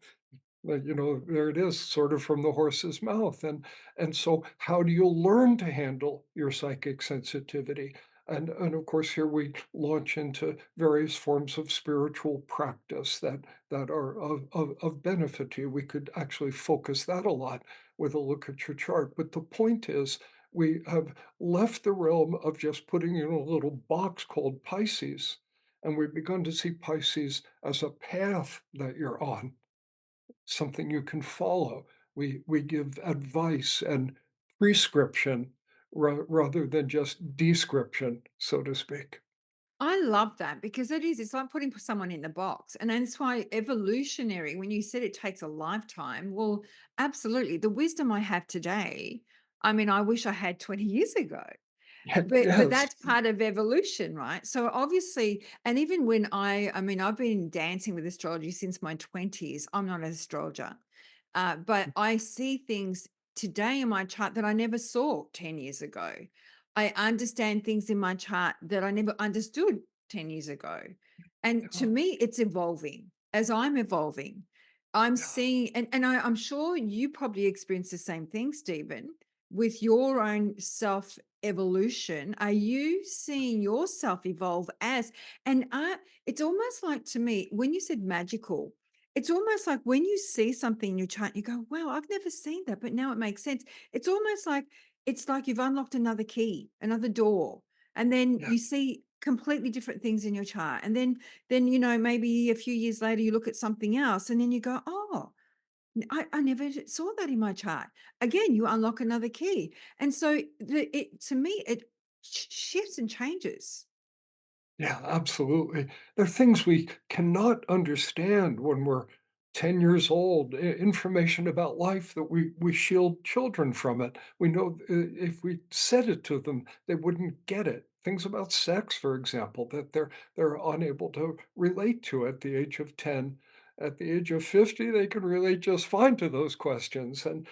there it is, sort of from the horse's mouth. And so how do you learn to handle your psychic sensitivity? And of course, here we launch into various forms of spiritual practice that are of benefit to you. We could actually focus that a lot with a look at your chart. But the point is, we have left the realm of just putting you in a little box called Pisces, and we've begun to see Pisces as a path that you're on, something you can follow. We give advice and prescription rather than just description, so to speak. I love that because it's like putting someone in the box. And that's why evolutionary, when you said it takes a lifetime, well, absolutely. The wisdom I have today, I mean, I wish I had 20 years ago. But Yes. that's part of evolution, right? So obviously, and even when I mean, I've been dancing with astrology since my 20s. I'm not an astrologer. But I see things today in my chart that I never saw 10 years ago. I understand things in my chart that I never understood 10 years ago. And to Yeah. me, it's evolving as I'm evolving. I'm Yeah. seeing, and I'm sure you probably experience the same thing, Stephen, with your own self evolution. Are you seeing yourself evolve as, and it's almost like to me, when you said magical, it's almost like when you see something in your chart, you go, wow, I've never seen that, but now it makes sense. It's almost like it's like you've unlocked another key, another door, and then Yeah. you see completely different things in your chart. And then maybe a few years later, you look at something else and then you go, oh, I never saw that in my chart. Again, you unlock another key. And so to me, it shifts and changes. Yeah, absolutely. There are things we cannot understand when we're 10 years old, information about life that we shield children from it. We know if we said it to them, they wouldn't get it. Things about sex, for example, that they're unable to relate to at the age of 10. At the age of 50, they can relate just fine to those questions. And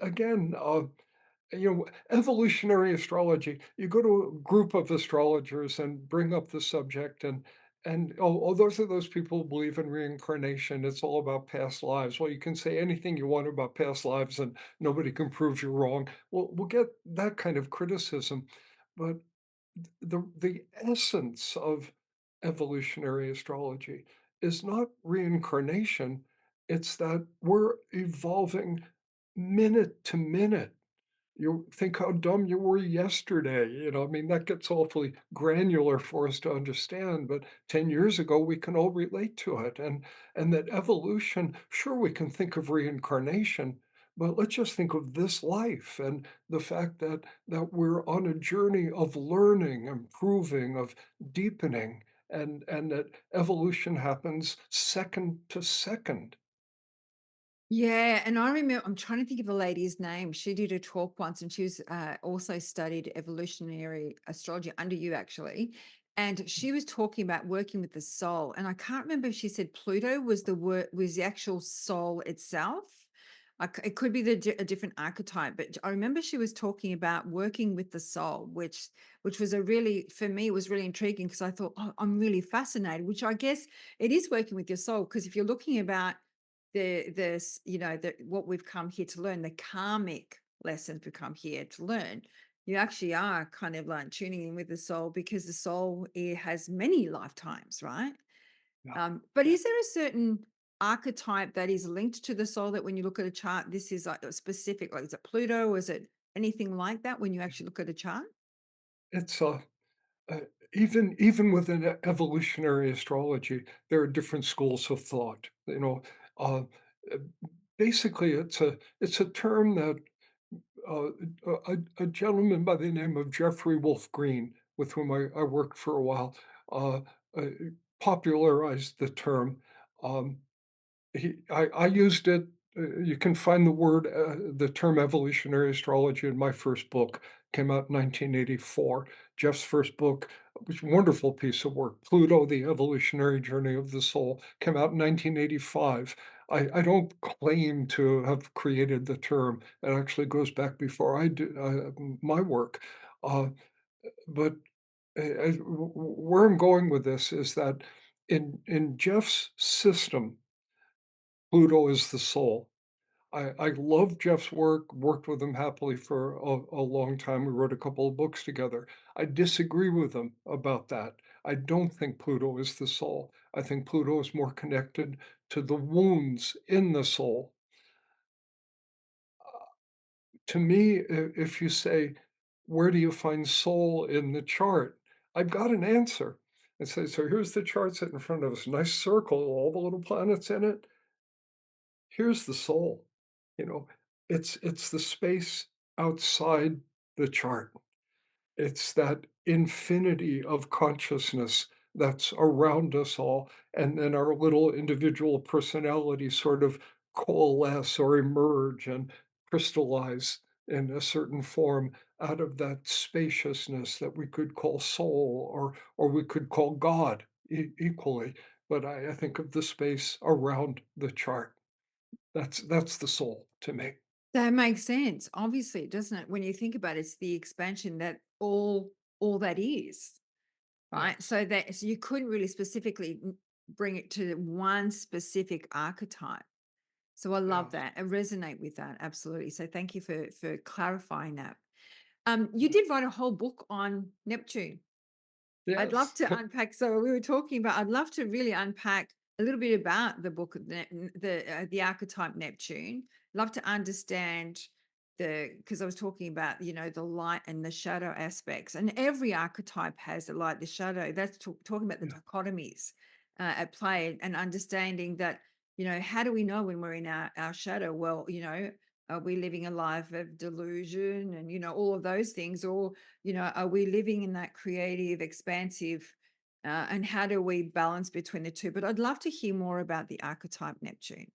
again, evolutionary astrology, you go to a group of astrologers and bring up the subject, and those are those people who believe in reincarnation. It's all about past lives. Well, you can say anything you want about past lives and nobody can prove you're wrong. We'll get that kind of criticism. But the essence of evolutionary astrology is not reincarnation. It's that we're evolving minute to minute. You think how dumb you were yesterday, I mean, that gets awfully granular for us to understand, but 10 years ago, we can all relate to it, and that evolution, sure, we can think of reincarnation, but let's just think of this life and the fact that we're on a journey of learning, improving, of deepening, and that evolution happens second to second. Yeah, and I remember I'm trying to think of a lady's name. She did a talk once, and she was also studied evolutionary astrology under you, actually. And she was talking about working with the soul. And I can't remember if she said Pluto was the actual soul itself. It could be a different archetype, but I remember she was talking about working with the soul, which was a really, for me, it was really intriguing because I thought, oh, I'm really fascinated. Which I guess it is working with your soul, because if you're looking about the what we've come here to learn, the karmic lessons we come here to learn, you actually are kind of like tuning in with the soul, because the soul, it has many lifetimes, right? Yeah. But is there a certain archetype that is linked to the soul, that when you look at a chart, this is like a specific, like is it Pluto, or is it anything like that when you actually look at a chart? It's uh, even within evolutionary astrology, there are different schools of thought. Uh, uh, basically, it's a term that uh, a gentleman by the name of Jeffrey Wolf Green, with whom I worked for a while, uh, uh, popularized the term. Um, I used it. You can find the term evolutionary astrology in my first book. Came out in 1984. Jeff's first book, which wonderful piece of work, Pluto: The Evolutionary Journey of the Soul, came out in 1985. I don't claim to have created the term. It actually goes back before I did my work. Uh, but where I'm going with this is that in Jeff's system, Pluto is the soul. I love Jeff's work, worked with him happily for a long time. We wrote a couple of books together. I disagree with him about that. I don't think Pluto is the soul. I think Pluto is more connected to the wounds in the soul. To me, if you say, where do you find soul in the chart? I've got an answer. And say, so here's the chart sitting in front of us, nice circle, all the little planets in it. Here's the soul. You know, it's the space outside the chart. It's that infinity of consciousness that's around us all, and then our little individual personalities sort of coalesce or emerge and crystallize in a certain form out of that spaciousness that we could call soul, or we could call God equally. But I think of the space around the chart. That's the soul to me. That makes sense, obviously, doesn't it? When you think about it, it's the expansion that all that is, right? Yes. So you couldn't really specifically bring it to one specific archetype. So I love Yes. that. I resonate with that, absolutely. So thank you for clarifying that. You Yeah. did write a whole book on Neptune. I'd love Yes. to unpack. So we were talking about. I'd love to really unpack a little bit about the book, the archetype Neptune. Love to understand the, because I was talking about, the light and the shadow aspects, and every archetype has the light, the shadow. That's talking about the Yeah. dichotomies at play, and understanding that, how do we know when we're in our shadow? Well, are we living a life of delusion, and all of those things, or are we living in that creative, expansive, and how do we balance between the two? But I'd love to hear more about the archetype Neptune.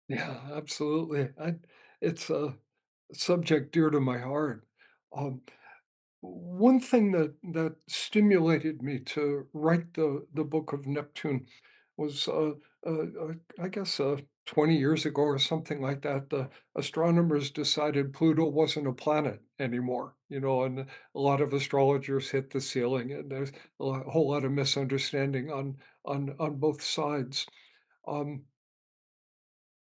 Yeah, absolutely. It's a subject dear to my heart. Um, One thing that stimulated me to write the book of Neptune was, I guess, 20 years ago or something like that. The astronomers decided Pluto wasn't a planet anymore, and a lot of astrologers hit the ceiling, and there's a whole lot of misunderstanding on both sides. Um,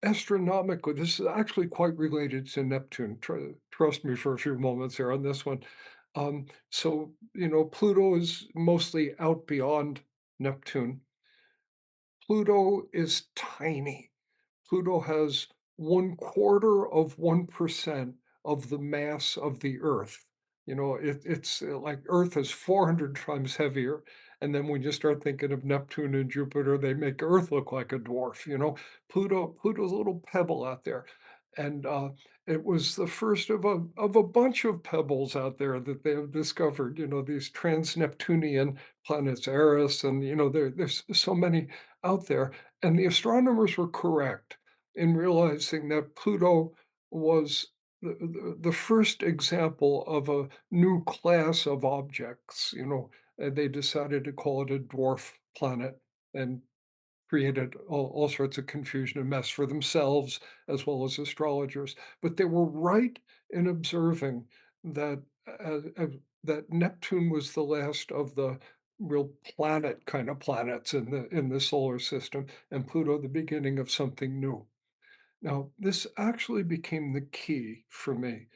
Astronomically, this is actually quite related to Neptune. Trust me for a few moments here on this one. So, Pluto is mostly out beyond Neptune. Pluto is tiny. Pluto has 1/4 of 1% of the mass of the Earth. It's like Earth is 400 times heavier. And then when you start thinking of Neptune and Jupiter, they make Earth look like a dwarf. Pluto's a little pebble out there. And it was the first of a bunch of pebbles out there that they have discovered, these trans-Neptunian planets, Eris, and, there's so many out there. And the astronomers were correct in realizing that Pluto was the first example of a new class of objects. They decided to call it a dwarf planet. And created all sorts of confusion and mess for themselves as well as astrologers. But they were right in observing that that Neptune was the last of the real planet kind of planets in the solar system, and Pluto the beginning of something new. Now, this actually became the key for me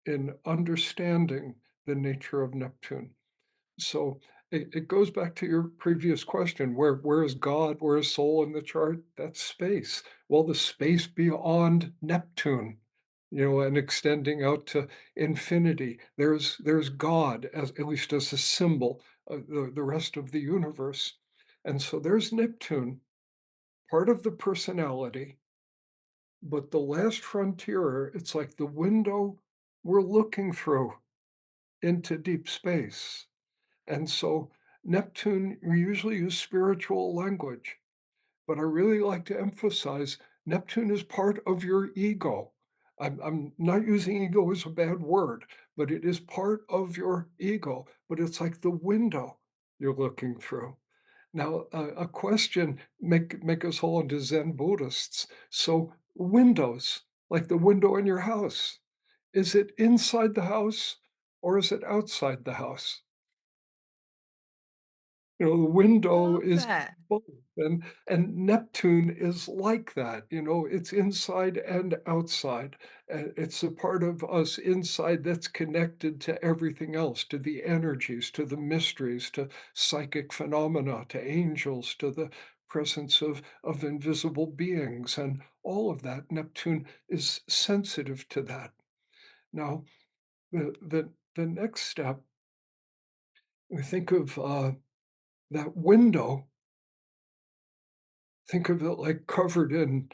in understanding the nature of Neptune. So it goes back to your previous question, where is God, where is soul in the chart? That's space. Well, the space beyond Neptune, and extending out to infinity. There's God as at least as a symbol of the rest of the universe. And so there's Neptune, part of the personality, but the last frontier, it's like the window we're looking through into deep space. And so Neptune, we usually use spiritual language, but I really like to emphasize Neptune is part of your ego. I'm not using ego as a bad word, but it is part of your ego, but it's like the window you're looking through. Now, a question make us all into Zen Buddhists. So windows, like the window in your house, is it inside the house or is it outside the house? The I window love is that. both, and Neptune is like that, it's inside and outside. It's a part of us inside that's connected to everything else, to the energies, to the mysteries, to psychic phenomena, to angels, to the presence of invisible beings, and all of that. Neptune is sensitive to that. Now, the next step, we think of, that window. Think of it like covered in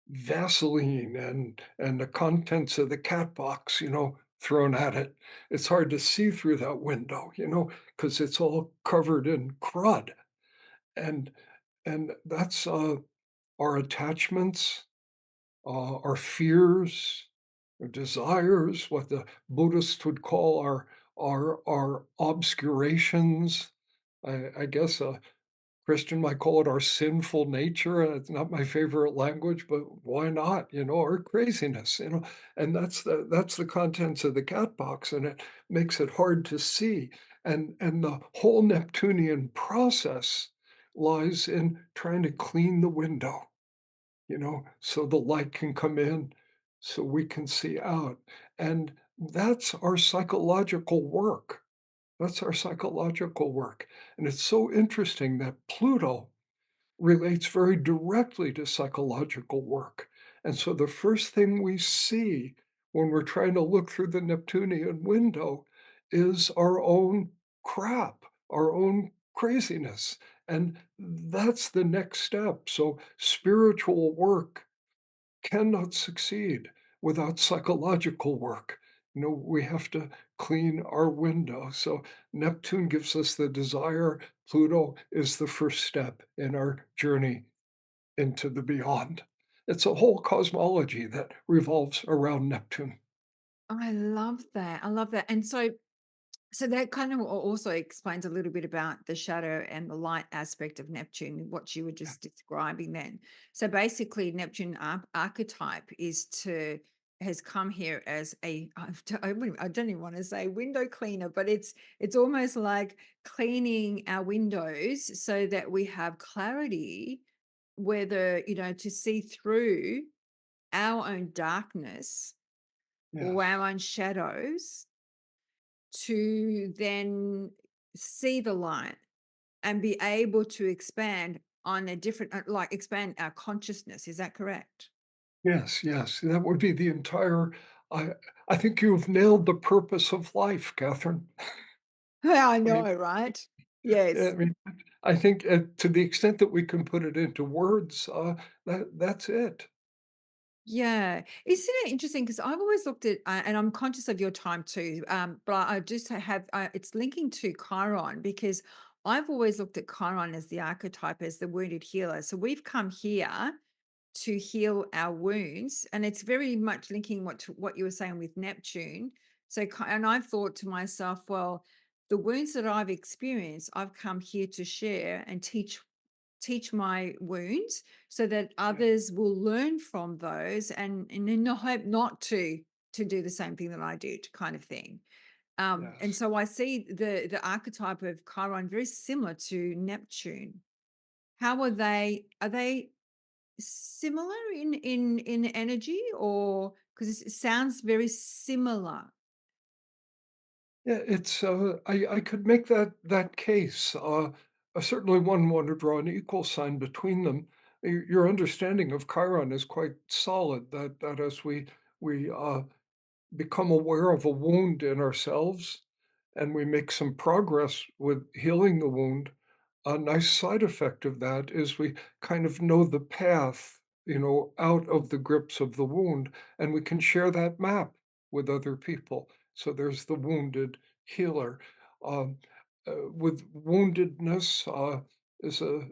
Vaseline and the contents of the cat box, thrown at it. It's hard to see through that window, because it's all covered in crud. And that's our attachments, our fears, our desires, what the Buddhists would call our obscurations. I guess Christian might call it our sinful nature. It's not my favorite language, but why not? Our craziness, and that's the contents of the cat box, and it makes it hard to see. And the whole Neptunian process lies in trying to clean the window, so the light can come in, so we can see out. And that's our psychological work. That's our psychological work. And it's so interesting that Pluto relates very directly to psychological work. And so the first thing we see when we're trying to look through the Neptunian window is our own crap, our own craziness. And that's the next step. So spiritual work cannot succeed without psychological work. We have to clean our window. So Neptune gives us the desire. Pluto is the first step in our journey into the beyond. It's a whole cosmology that revolves around Neptune. I love that. I love that. And so that kind of also explains a little bit about the shadow and the light aspect of Neptune, what you were just describing then. So basically, Neptune archetype has come here as I don't even want to say window cleaner, but it's almost like cleaning our windows so that we have clarity, whether to see through our own darkness or Yes. our own shadows to then see the light and be able to expand on a different like expand our consciousness. Is that correct? Yes, yes. That would be the entire I I think you've nailed the purpose of life, Catherine. Yeah, I I mean know, right? I Yes. mean, I think, to the extent that we can put it into words, that's it. Yeah. Isn't it interesting? Because I've always looked at, and I'm conscious of your time too, but I just have, it's linking to Chiron because I've always looked at Chiron as the archetype, as the wounded healer. So we've come here to heal our wounds, and it's very much linking what to what you were saying with Neptune. So and I've thought to myself, well, the wounds that I've experienced, I've come here to share and teach my wounds so that Yeah. others will learn from those, and in the hope not to do the same thing that I did, kind of thing. And Yes. so I see the archetype of Chiron very similar to Neptune. How are they? Are they similar in energy, or because it sounds very similar? Yeah, it's, I could make that case. I certainly wouldn't want to draw an equal sign between them. Your understanding of Chiron is quite solid, that as we become aware of a wound in ourselves and we make some progress with healing the wound, a nice side effect of that is we kind of know the path, out of the grips of the wound, and we can share that map with other people. So there's the wounded healer. Um, with woundedness is a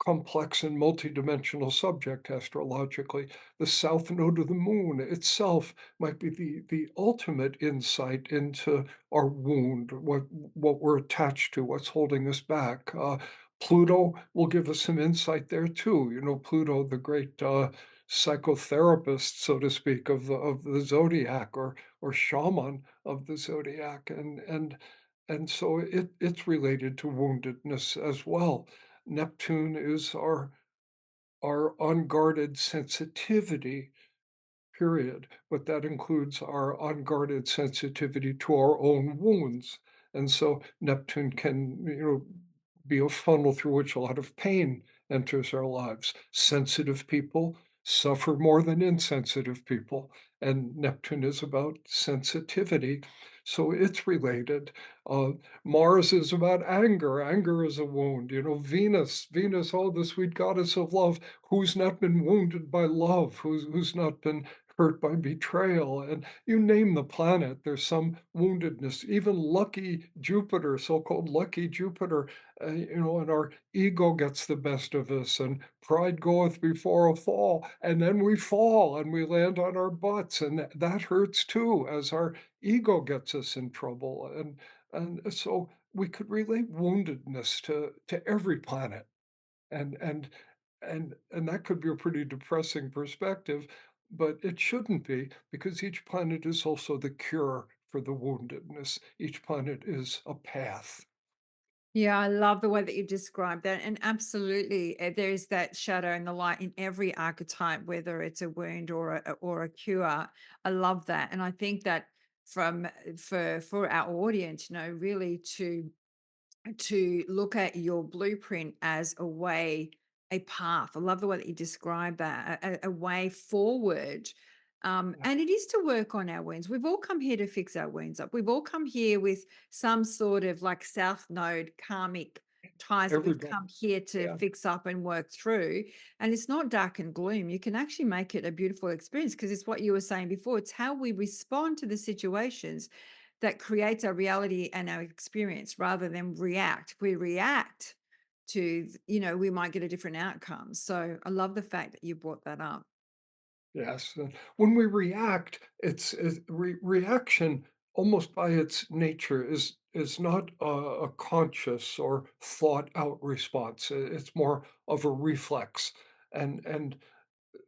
complex and multidimensional subject astrologically. The south node of the moon itself might be the ultimate insight into our wound, what we're attached to, what's holding us back. Pluto will give us some insight there too. Pluto, the great psychotherapist, so to speak, of the zodiac, or shaman of the zodiac, and so it's related to woundedness as well. Neptune is our unguarded sensitivity, period, but that includes our unguarded sensitivity to our own wounds, and so Neptune can, be a funnel through which a lot of pain enters our lives. Sensitive people suffer more than insensitive people, and Neptune is about sensitivity, so it's related. Uh, Mars is about anger. Anger is a wound. Venus, oh, the sweet goddess of love, who's not been wounded by love, who's not been hurt by betrayal, and you name the planet, there's some woundedness. Even lucky Jupiter, so-called lucky Jupiter, and our ego gets the best of us, and pride goeth before a fall, and then we fall and we land on our butts, and that hurts too, as our ego gets us in trouble, and so we could relate woundedness to every planet, and and and that could be a pretty depressing perspective, but it shouldn't be, because each planet is also the cure for the woundedness. Each planet is a path. Yeah, I love the way that you described that. And absolutely, there is that shadow and the light in every archetype, whether it's a wound or a cure. I love that, and I think that from for our audience, really to look at your blueprint as a way, a path. I love the way that you describe that, a way forward. Yeah, And it is to work on our wounds. We've all come here to fix our wounds up. We've all come here with some sort of like South Node karmic ties that we've everybody. come here to Yeah. fix up and work through. And it's not dark and gloom. You can actually make it a beautiful experience because it's what you were saying before. It's how we respond to the situations that creates our reality and our experience rather than react. If we react we might get a different outcome. So I love the fact that you brought that up. Yes, when we react, reaction, almost by its nature, is not a conscious or thought out response. It's more of a reflex, and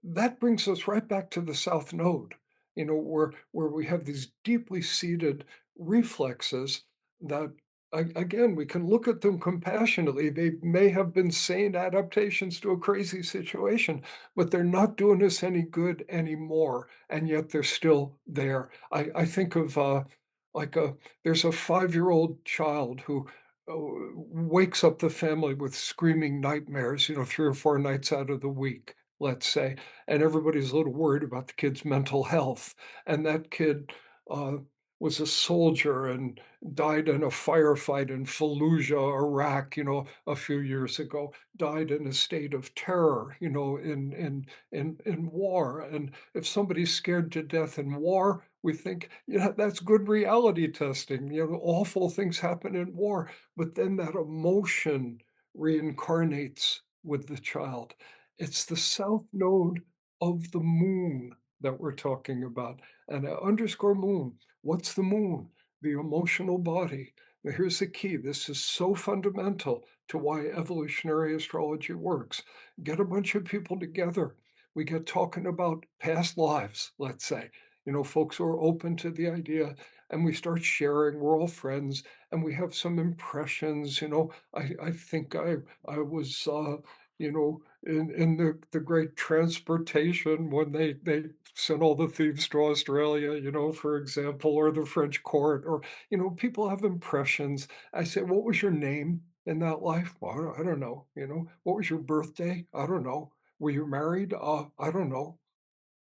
that brings us right back to the South Node, where we have these deeply seated reflexes that, again, we can look at them compassionately. They may have been sane adaptations to a crazy situation, but they're not doing us any good anymore, and yet they're still there. I think of like there's a 5-year-old child who wakes up the family with screaming nightmares, 3 or 4 nights out of the week, let's say, and everybody's a little worried about the kid's mental health. And that kid uh, was a soldier and died in a firefight in Fallujah, Iraq, a few years ago. Died in a state of terror, in war. And if somebody's scared to death in war, we think, yeah, that's good reality testing. Awful things happen in war, but then that emotion reincarnates with the child. It's the south node of the moon that we're talking about. And I underscore moon. What's the moon? The emotional body. Now, here's the key. This is so fundamental to why evolutionary astrology works. Get a bunch of people together. We get talking about past lives, let's say. Folks who are open to the idea, and we start sharing. We're all friends, and we have some impressions. I think I was in the great transportation when they sent all the thieves to Australia, for example, or the French court, or people have impressions. I say, "What was your name in that life?" "Well, I don't know." "What was your birthday?" "I don't know." "Were you married?" I don't know."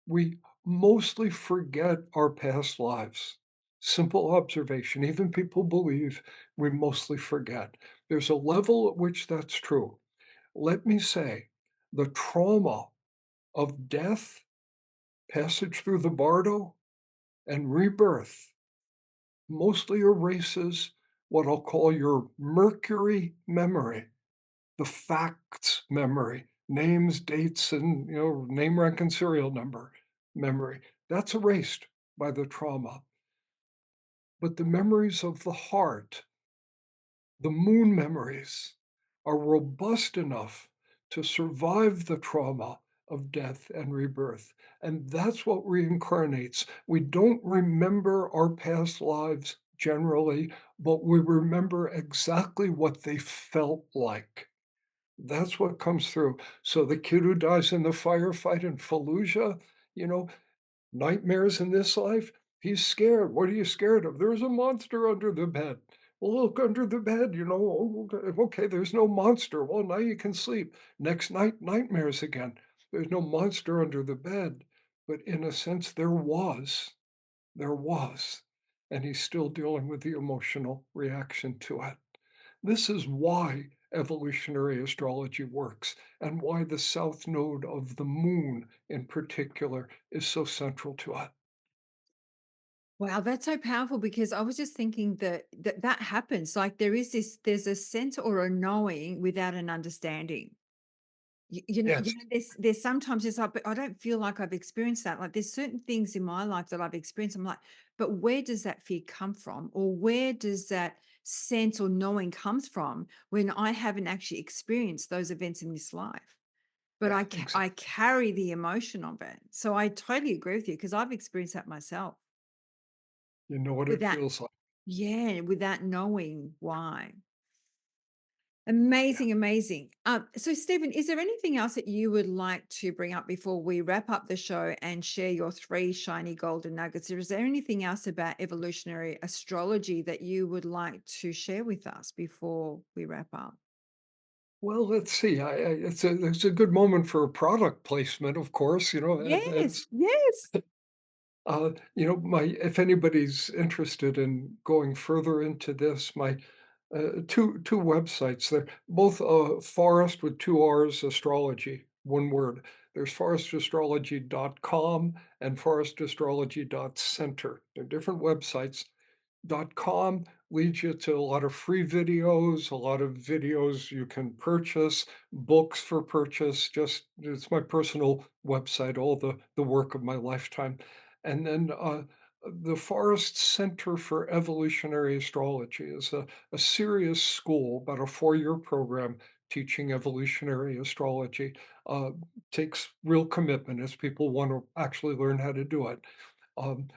We mostly forget our past lives. Simple observation. Even people believe we mostly forget. There's a level at which that's true. Let me say, the trauma of death, passage through the bardo, and rebirth mostly erases what I'll call your Mercury memory, the facts memory, names, dates, and name, rank, and serial number memory. That's erased by the trauma. But the memories of the heart, the moon memories, are robust enough to survive the trauma of death and rebirth. And that's what reincarnates. We don't remember our past lives generally, but we remember exactly what they felt like. That's what comes through. So the kid who dies in the firefight in Fallujah, you know, nightmares in this life, he's scared. What are you scared of? There's a monster under the bed. Well, look under the bed, "Oh, okay, okay, there's no monster." Well, now you can sleep. Next night, nightmares again. There's no monster under the bed. But in a sense, there was. There was. And he's still dealing with the emotional reaction to it. This is why evolutionary astrology works, and why the south node of the moon in particular is so central to it. Wow, that's so powerful because I was just thinking that happens. Like there's a sense or a knowing without an understanding. Yes, There's sometimes it's like, but I don't feel like I've experienced that. Like there's certain things in my life that I've experienced. I'm like, but where does that fear come from? Or where does that sense or knowing comes from when I haven't actually experienced those events in this life? But yeah, I carry the emotion of it. So I totally agree with you because I've experienced that myself you know what it without, feels like. yeah, without knowing why. Yeah. Amazing, amazing. So, Stephen, is there anything else that you would like to bring up before we wrap up the show and share your three shiny golden nuggets? Or is there anything else about evolutionary astrology that you would like to share with us before we wrap up? Well, let's see. It's a good moment for a product placement, of course. Yes, yes. My if anybody's interested in going further into this, my two websites. They're both Forest with two R's astrology, one word. There's forestastrology.com and forestastrology.center. They're different websites. .com leads you to a lot of free videos, a lot of videos you can purchase, books for purchase. Just it's my personal website, all the work of my lifetime. And then the Forest Center for Evolutionary Astrology is a serious school, about a 4-year program teaching evolutionary astrology. Takes real commitment as people want to actually learn how to do it. And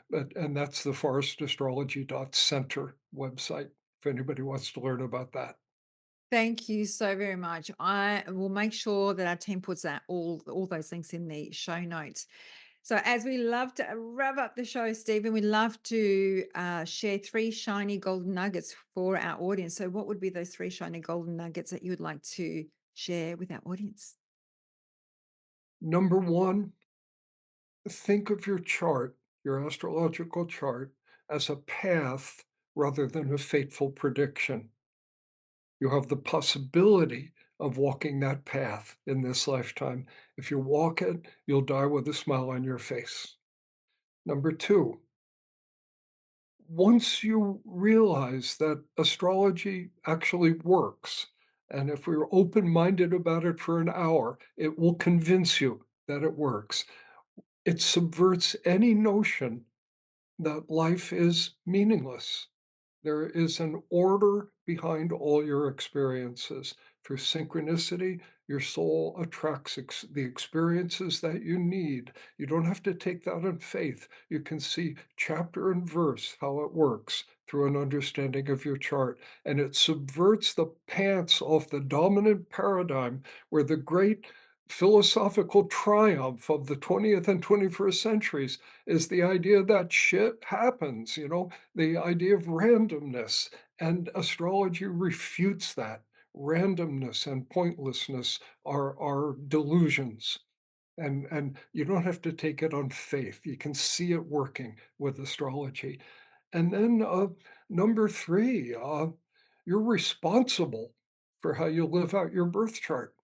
that's the forestastrology.center website if anybody wants to learn about that. Thank you so very much. I will make sure that our team puts that all those links in the show notes. So, as we love to wrap up the show, Stephen, we love to share three shiny golden nuggets for our audience. So, what would be those three shiny golden nuggets that you would like to share with our audience? Number one, think of your chart, your astrological chart, as a path rather than a fateful prediction. You have the possibility of walking that path in this lifetime. If you walk it, you'll die with a smile on your face. Number two, once you realize that astrology actually works, and if we're open minded about it for an hour, it will convince you that it works. It subverts any notion that life is meaningless. There is an order behind all your experiences. Through synchronicity, your soul attracts the experiences that you need. You don't have to take that on faith. You can see chapter and verse how it works through an understanding of your chart. And it subverts the pants off the dominant paradigm where the great philosophical triumph of the 20th and 21st centuries is the idea that shit happens, the idea of randomness, and astrology refutes that. Randomness and pointlessness are delusions, and you don't have to take it on faith. You can see it working with astrology. And then number three, you're responsible for how you live out your birth chart.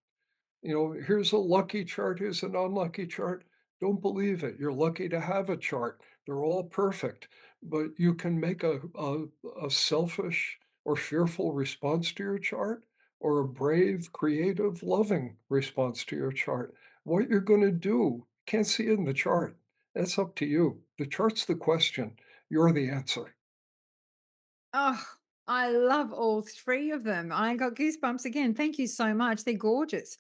Here's a lucky chart, here's an unlucky chart. Don't believe it. You're lucky to have a chart. They're all perfect, but you can make a selfish or fearful response to your chart, or a brave, creative, loving response to your chart. What you're going to do, can't see it in the chart. That's up to you. The chart's the question. You're the answer. Oh, I love all three of them. I got goosebumps again. Thank you so much. They're gorgeous.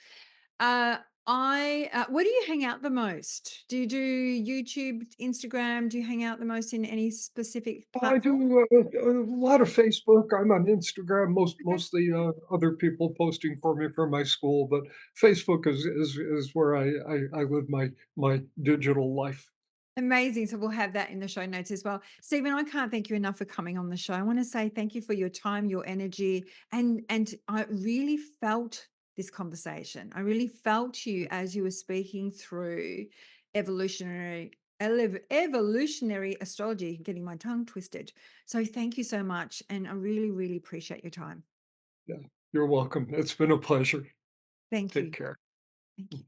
Uh, where do you hang out the most? Do you do YouTube, Instagram? Do you hang out the most in any specific I platform? do a lot of Facebook. I'm on Instagram, Okay. mostly other people posting for me from my school, but Facebook is where I live my digital life. Amazing. So we'll have that in the show notes as well. Stephen, I can't thank you enough for coming on the show. I want to say thank you for your time, your energy, and I really felt this conversation. I really felt you as you were speaking through evolutionary evolutionary astrology, getting my tongue twisted. So thank you so much. And I really, really appreciate your time. Yeah, you're welcome. It's been a pleasure. Thank Take you. care. Thank you.